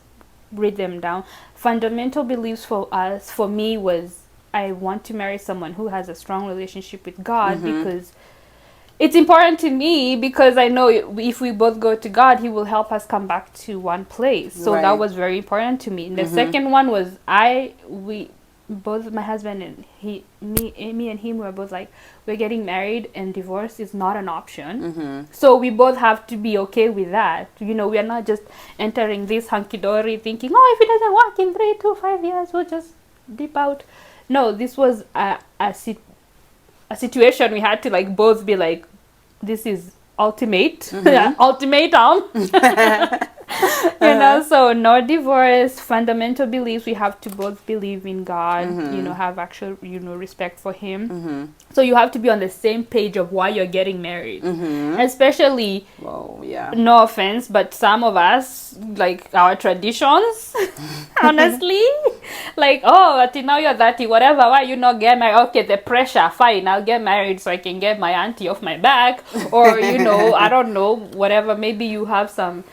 read them down. Fundamental beliefs for me was I want to marry someone who has a strong relationship with God, because it's important to me, because I know if we both go to God, He will help us come back to one place. So that was very important to me. And the second one was we both, my husband and me and him were both like, we're getting married and divorce is not an option. So we both have to be okay with that. You know, we are not just entering this hunky-dory thinking, oh, if it doesn't work in 3 to 5 years, we'll just dip out. No, this was a situation we had to like both be like, this is ultimatum. You know, so no divorce. Fundamental beliefs, we have to both believe in God, you know, have actual, you know, respect for Him. So you have to be on the same page of why you're getting married. Especially, no offense, but some of us, like our traditions, honestly, like, oh, until now you're 30, whatever, why you not get married? Okay, the pressure, fine, I'll get married so I can get my auntie off my back. Or, you know, I don't know, whatever, maybe you have some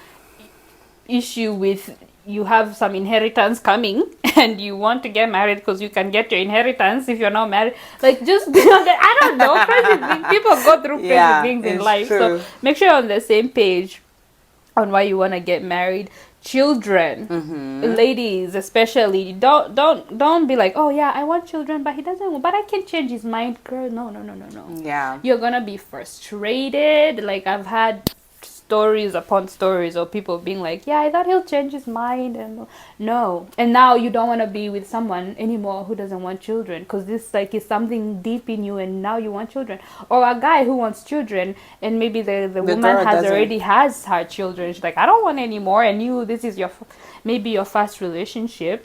issue with, you have some inheritance coming and you want to get married because you can get your inheritance if you're not married. Like, just, I don't know, crazy things. People go through crazy things in life. True. So make sure you're on the same page on why you want to get married. Children, ladies especially, don't be like, oh yeah, I want children, but he doesn't, but I can change his mind. Girl, no. Yeah, you're gonna be frustrated. Like, I've had stories upon stories of people being like, yeah, I thought he'll change his mind, and no, and now you don't want to be with someone anymore who doesn't want children, because this like is something deep in you, and now you want children. Or a guy who wants children, and maybe the woman has her children, she's like, I don't want any more, and this is maybe your first relationship,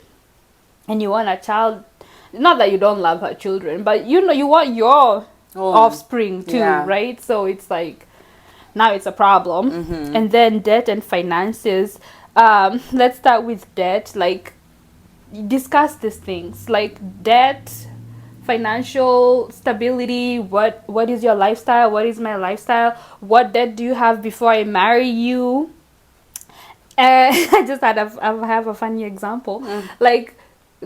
and you want a child. Not that you don't love her children, but you know, you want your offspring too, right? So it's like, now it's a problem. And then debt and finances. Let's start with debt. Like, discuss these things, like debt, financial stability. What is your lifestyle? What is my lifestyle? What debt do you have before I marry you? I just I have a funny example. Like,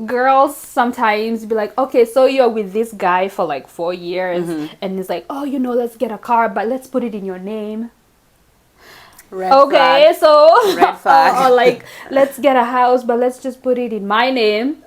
girls sometimes be like, okay, so you're with this guy for like 4 years, and it's like, oh, you know, let's get a car, but let's put it in your name. Red flag. Or like, let's get a house, but let's just put it in my name.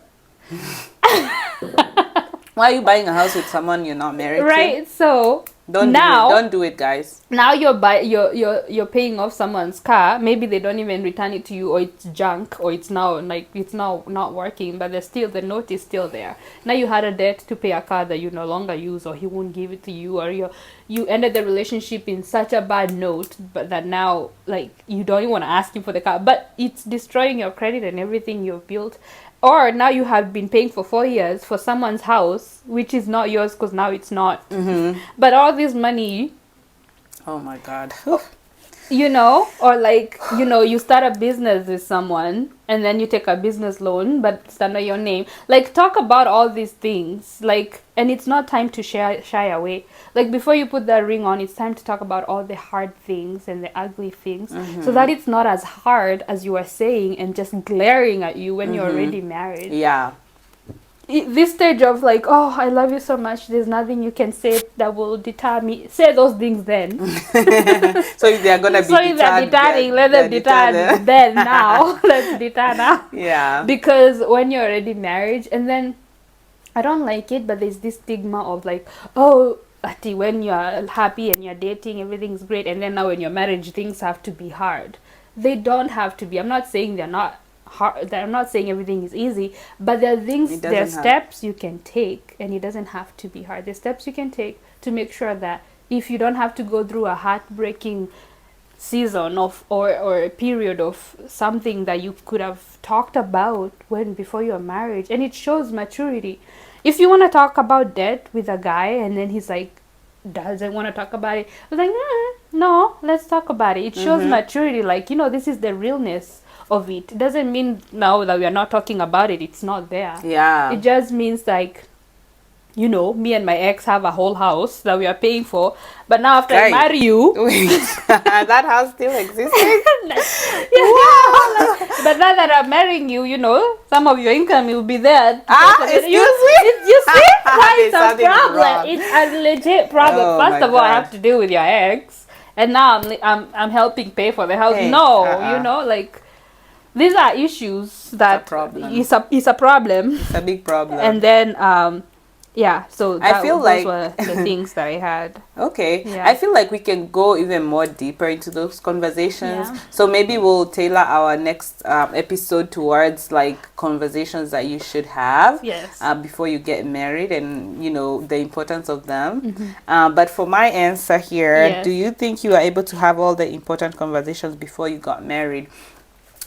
Why are you buying a house with someone you're not married to? Right, so don't do it, guys. Now you're paying off someone's car. Maybe they don't even return it to you, or it's junk, or it's now not working, but the note is still there. Now you had a debt to pay a car that you no longer use, or he won't give it to you, or you ended the relationship in such a bad note, but that now, like, you don't even want to ask him for the car, but it's destroying your credit and everything you've built. Or now you have been paying for 4 years for someone's house, which is not yours because now it's not. But all this money... Oh my God. or like, you start a business with someone and then you take a business loan, but it's under your name. Like, talk about all these things. Like, and it's not time to shy away. Like, before you put that ring on, it's time to talk about all the hard things and the ugly things, so that it's not as hard as you are saying and just glaring at you when you're already married. Yeah. This stage of like, oh, I love you so much, there's nothing you can say that will deter me. Say those things then. So if they're gonna be So if they're deterring, let them deter then now. Let's deter now. Yeah. Because when you're already married, and then I don't like it, but there's this stigma of like, oh, Ati, when you're happy and you're dating, everything's great, and then now when you're married, things have to be hard. They don't have to be. I'm not saying they're not hard. I'm not saying everything is easy, but there are things, there are steps you can take, and it doesn't have to be hard. There's steps you can take to make sure that if you don't have to go through a heartbreaking season of or a period of something that you could have talked about before your marriage, and it shows maturity. If you want to talk about debt with a guy and then he's like doesn't want to talk about it, I was like, no, let's talk about it. It shows maturity, like, this is the realness of it. It doesn't mean now that we are not talking about it, it's not there. Yeah. It just means like, me and my ex have a whole house that we are paying for, but now after I marry you, that house still existing? But now that I'm marrying you, some of your income will be there. Excuse me? You see? It's a problem. Wrong. It's a legit problem. Oh, First my of all, I God. have to deal with your ex, and now I'm helping pay for the house. Hey, Like, these are issues that problem. It's a problem. It's a big problem. And then so I feel those like were the things that I had. Okay. Yeah. I feel like we can go even more deeper into those conversations. Yeah. So maybe we'll tailor our next episode towards like conversations that you should have Yes. before you get married, and the importance of them. But for my answer here, Yes. do you think you are able to have all the important conversations before you got married?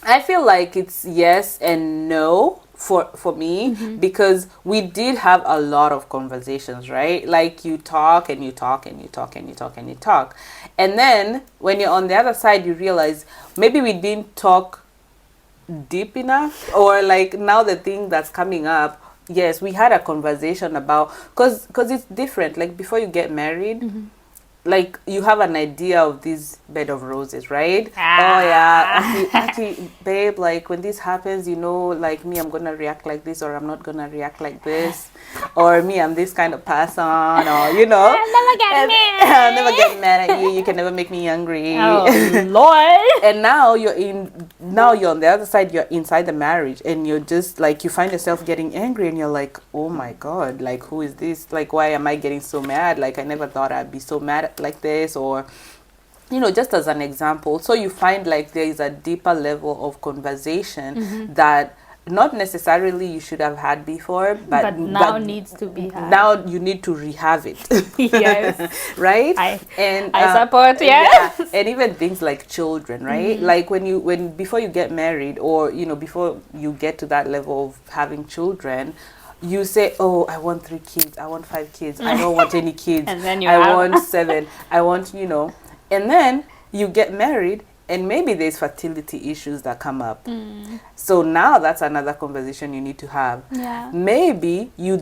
I feel like it's yes and no for me, because we did have a lot of conversations, right? Like, you talk and you talk and you talk and you talk and you talk, and then when you're on the other side, you realize maybe we didn't talk deep enough, or like now the thing that's coming up, yes, we had a conversation about, because it's different. Like, before you get married, like, you have an idea of this bed of roses, right? Oh yeah, actually, babe, like, when this happens, like, me, I'm gonna react like this, or I'm not gonna react like this, or me, I'm this kind of person, or I'll never get mad. I'll never get mad at you. You can never make me angry. Oh Lord. And now you're on the other side, you're inside the marriage, and you're just like, you find yourself getting angry, and you're like, oh my God, like, who is this? Like, why am I getting so mad? Like, I never thought I'd be so mad like this, or just as an example. So you find like there is a deeper level of conversation that not necessarily you should have had before, but now needs to be had. Now you need to rehave it. Yes. Right? I Yeah. support, yes. And even things like children, right? Like, before you get married, or before you get to that level of having children, you say, oh, I want 3 kids, I want 5 kids, I don't want any kids, And then I want 7, I want, and then you get married, and maybe there's fertility issues that come up. So now that's another conversation you need to have. Yeah. Maybe you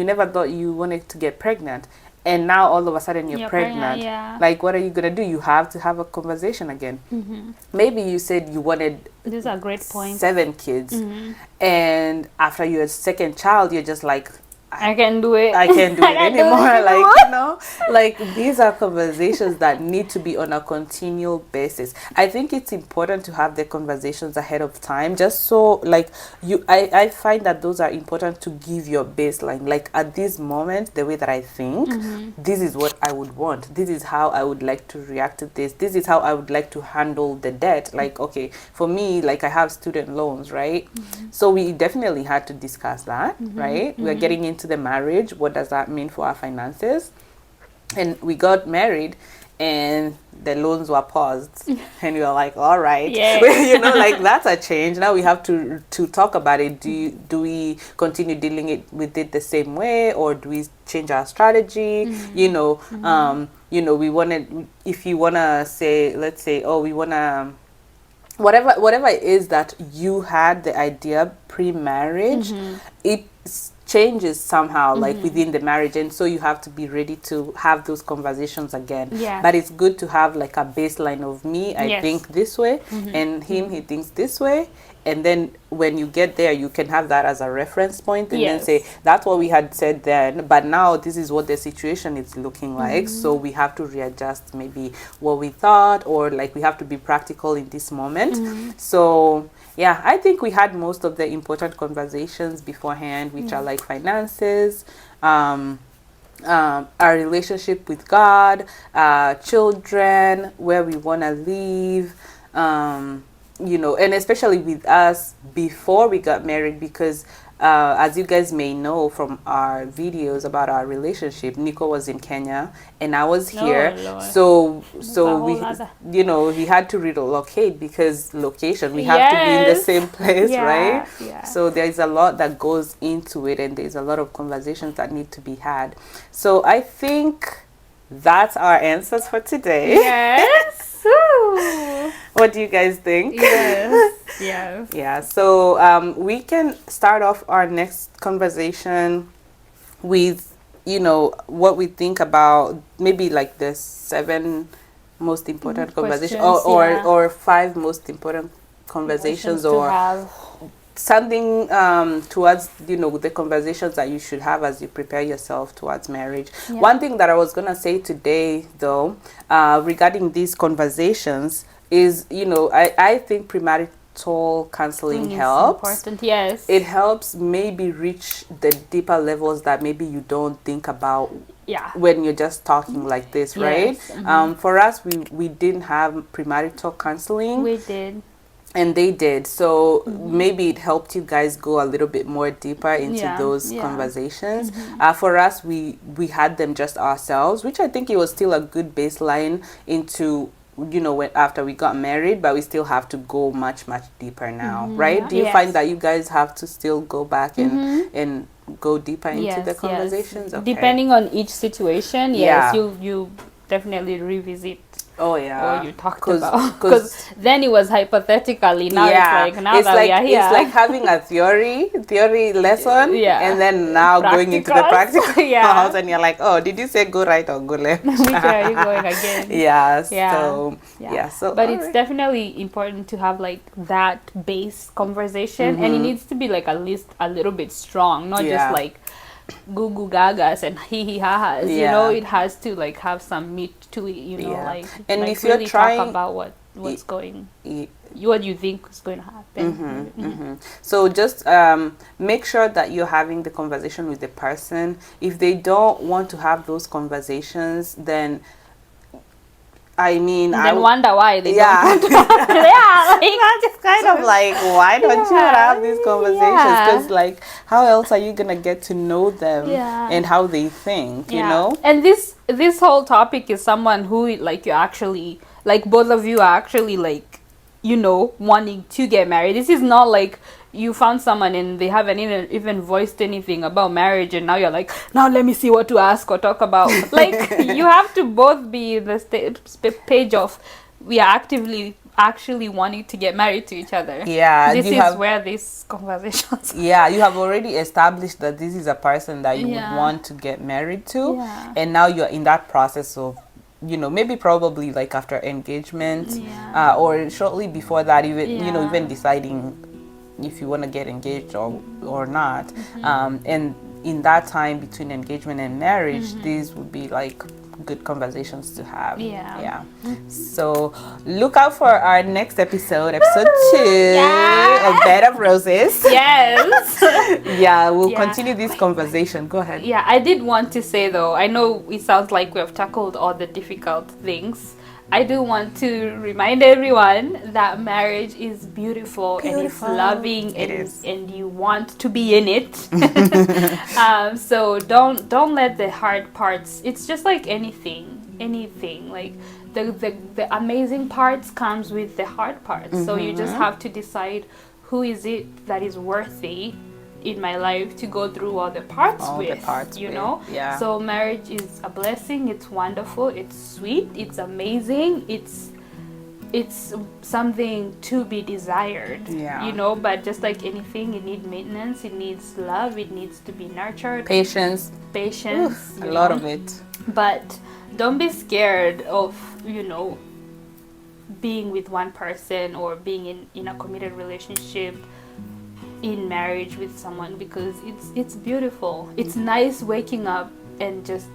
never thought you wanted to get pregnant, and now all of a sudden you're pregnant. Yeah. Like, what are you gonna do? You have to have a conversation again. Maybe you said you wanted These are great points. 7 kids, and after your second child, you're just like, I can do it. I can't do it can't do it anymore. anymore. Like, these are conversations that need to be on a continual basis. I think it's important to have the conversations ahead of time, just so like I find that those are important to give your baseline. Like, at this moment, the way that I think, this is what I would want. This is how I would like to react to this. This is how I would like to handle the debt. Like, okay, for me, like, I have student loans, right? So we definitely had to discuss that, right? We're getting into the marriage. What does that mean for our finances? And we got married, and the loans were paused, and we were like, all right, like, that's a change. Now we have to talk about it. Do we continue dealing with it the same way, or do we change our strategy? you know, we want to, if you want to say, let's say, oh, we want to, whatever it is that you had the idea pre-marriage, it changes somehow like within the marriage, and so you have to be ready to have those conversations again. Yes. But it's good to have like a baseline of me, I Yes. think this way, and him, he thinks this way, and then when you get there you can have that as a reference point, and then Yes. say that's what we had said then, but now this is what the situation is looking like, so we have to readjust maybe what we thought, or like we have to be practical in this moment. So yeah, I think we had most of the important conversations beforehand, which are like finances, our relationship with God, children, where we want to live, you know, and especially with us before we got married, because as you guys may know from our videos about our relationship, Nico was in Kenya and I was here. Lord. So a we, whole other- you know, he had to relocate because location, we have to be in the Yes. same place, Yeah, right? yeah. So there's a lot that goes into it, and there's a lot of conversations that need to be had. So I think that's our answers for today. Yes. Woo. What do you guys think? Yes. Yes. Yeah, so we can start off our next conversation with, you know, what we think about maybe like the 7 most important conversations, Questions, yeah. or 5 most important conversations, To or have. something towards, you know, the conversations that you should have as you prepare yourself towards marriage. Yeah. One thing that I was gonna say today though, regarding these conversations is, you know, I think premarital counseling It's helps. important. Yes. It helps maybe reach the deeper levels that maybe you don't think about yeah. when you're just talking like this, right? Yes, For us, we didn't have premarital counseling, We did. and they did, so maybe it helped you guys go a little bit more deeper into Yeah, those yeah. conversations. For us, we had them just ourselves, which I think it was still a good baseline into, you know, when after we got married, but we still have to go much deeper now, right? Do you Yes. find that you guys have to still go back and go deeper into the Yes, conversations? yes. Okay. Depending on each situation, Yeah. yes, you definitely revisit Oh yeah, what you talked 'Cause- about. 'cause- Because then it was hypothetically. Now it's like now that we are here. It's like having a theory lesson, Yeah. and then now going into the Practicals. practical Yeah. house, and you're like, oh, did you say go right or go left? Which way are you going again? Yeah. Yeah. So yeah. So but it's alright. definitely important to have like that base conversation, and it needs to be like at least a little bit strong, not Yeah. just like goo goo gagas and hee hee ha has. You Yeah. know, it has to like have some meat to it. You know, Yeah. like And like if you're really trying- talk about what's going, Y- what you think is going to happen. So just make sure that you're having the conversation with the person. If they don't want to have those conversations, then I mean, And then wonder why they yeah. don't. Yeah, like That's just kind of like, why don't you Yeah, have these conversations? yeah. Because like, how else are you gonna get to know them Yeah. and how they think? You Yeah. know? And this whole topic is someone who like you actually like both of you are actually like, you know, wanting to get married. This is not like you found someone and they haven't even voiced anything about marriage, and now you're like, now let me see what to ask or talk about. Like you have to both be in the page of we are actually wanting to get married to each other. Yeah. This you is have, where these conversations. yeah, you have already established that this is a person that you Yeah. would want to get married to, Yeah. and now you're in that process of, you know, maybe probably like after engagement, Yeah. or shortly before that, even you know, Yeah. even deciding if you want to get engaged or not. And in that time between engagement and marriage, these would be like good conversations to have. Yeah. So look out for our next episode 2 Yeah. of Bed of Roses. Yes. Yeah, we'll Yeah. continue this conversation. Go ahead. Yeah, I did want to say though, I know it sounds like we have tackled all the difficult things. I do want to remind everyone that marriage is beautiful. And it's Beautiful. loving It and, is. and you want to be in it. So don't let the hard parts. It's just like anything. Like the amazing parts comes with the hard parts. So you just have to decide who is it that is worthy in my life to go through all the parts All with, the parts you with, know. yeah. So marriage is a blessing. It's wonderful. It's sweet. It's amazing. It's something to be desired, Yeah. you know. But just like anything, it needs maintenance. It needs love. It needs to be nurtured. Patience. Patience. A you lot know. of it. But don't be scared of, you know, being with one person or being in a committed relationship, in marriage with someone, because it's beautiful. It's nice waking up and just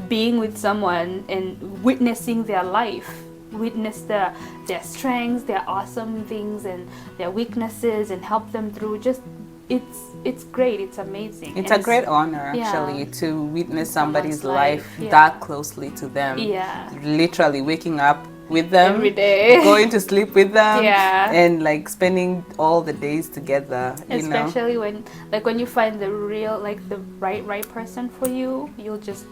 being with someone and witnessing their life, witness their strengths, their awesome things, and their weaknesses, and help them through. Just it's great. It's amazing. It's And a great honor, yeah. actually, to witness somebody's Someone's life life, yeah. that closely to them. Yeah. Literally waking up with them Every day. going to sleep with them, Yeah. and like spending all the days together, you know. Especially when you find the real, like the right person for you, you'll just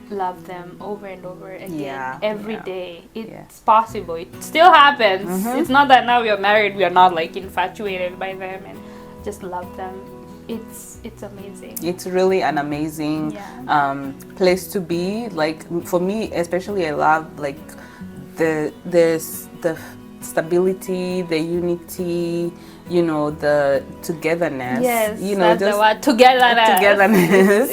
love them over and over again, Yeah, every yeah, day. It's yeah. possible. It still happens. It's not that now we are married, we are not like infatuated by them and just love them. It's amazing. It's really an amazing Yeah. place to be. Like for me especially, I love like the stability, the unity, you know, the togetherness. Yes, you know, that's the word, togetherness. togetherness.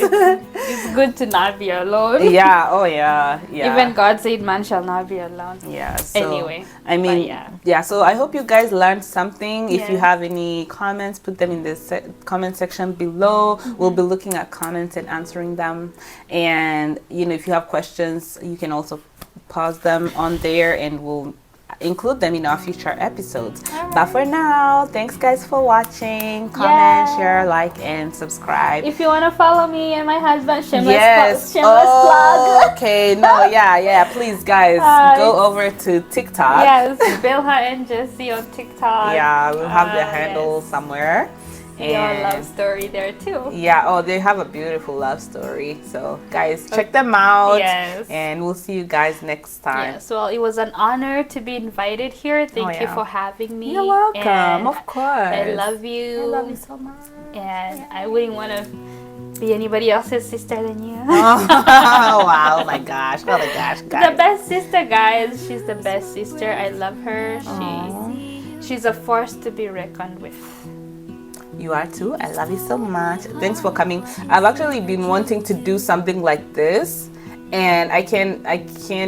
It's good to not be alone. Yeah. Oh yeah. Yeah. Even God said man shall not be alone. Yeah. So, Anyway, I mean, but yeah. So I hope you guys learned something. If you Yes. have any comments, put them in the comment section below. We'll be looking at comments and answering them. And you know, if you have questions, you can also pause them on there, and we'll include them in our future episodes. But for now, thanks guys for watching. Comment, Yeah. share, like, and subscribe. If you want to follow me and my husband, shameless Yes. shameless plug. Okay. No. Yeah. Please, guys, go over to TikTok. Yes, Bilha and Jesse on TikTok. Yeah, we'll have the handle Yes. somewhere. Your love story there too. Yeah. Oh, they have a beautiful love story. So, guys, check them out. Yes. And we'll see you guys next time. Yes, well, it was an honor to be invited here. Thank you yeah. for having me. You're welcome. And Of course. I love you. I love you so much. And I wouldn't want to be anybody else's sister than you. Oh, wow. Oh my gosh. Oh my gosh, The guys. best sister, guys. She's the best sister. I love her. She's a force to be reckoned with. You are too. I love you so much. Thanks for coming. I've actually been wanting to do something like this, and I can't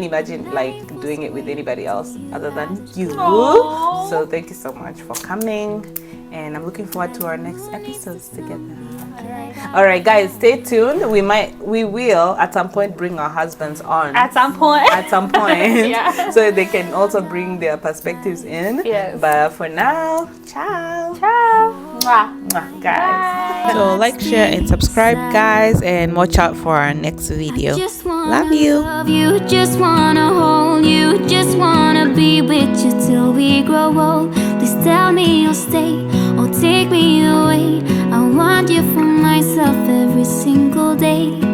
imagine like doing it with anybody else other than you. Aww. So thank you so much for coming, and I'm looking forward to our next episodes together. All right, guys, stay tuned. We will at some point bring our husbands on. At some point. At some point, Yeah. so they can also bring their perspectives in. Yes. But for now, ciao. Ciao. Mwah. Mwah, guys. Bye. So like, share, and subscribe, guys, and watch out for our next video. Just wanna Love you. love you, just wanna hold you, just wanna be with you till we grow old. Please tell me you'll stay or take me away. I want you for myself every single day.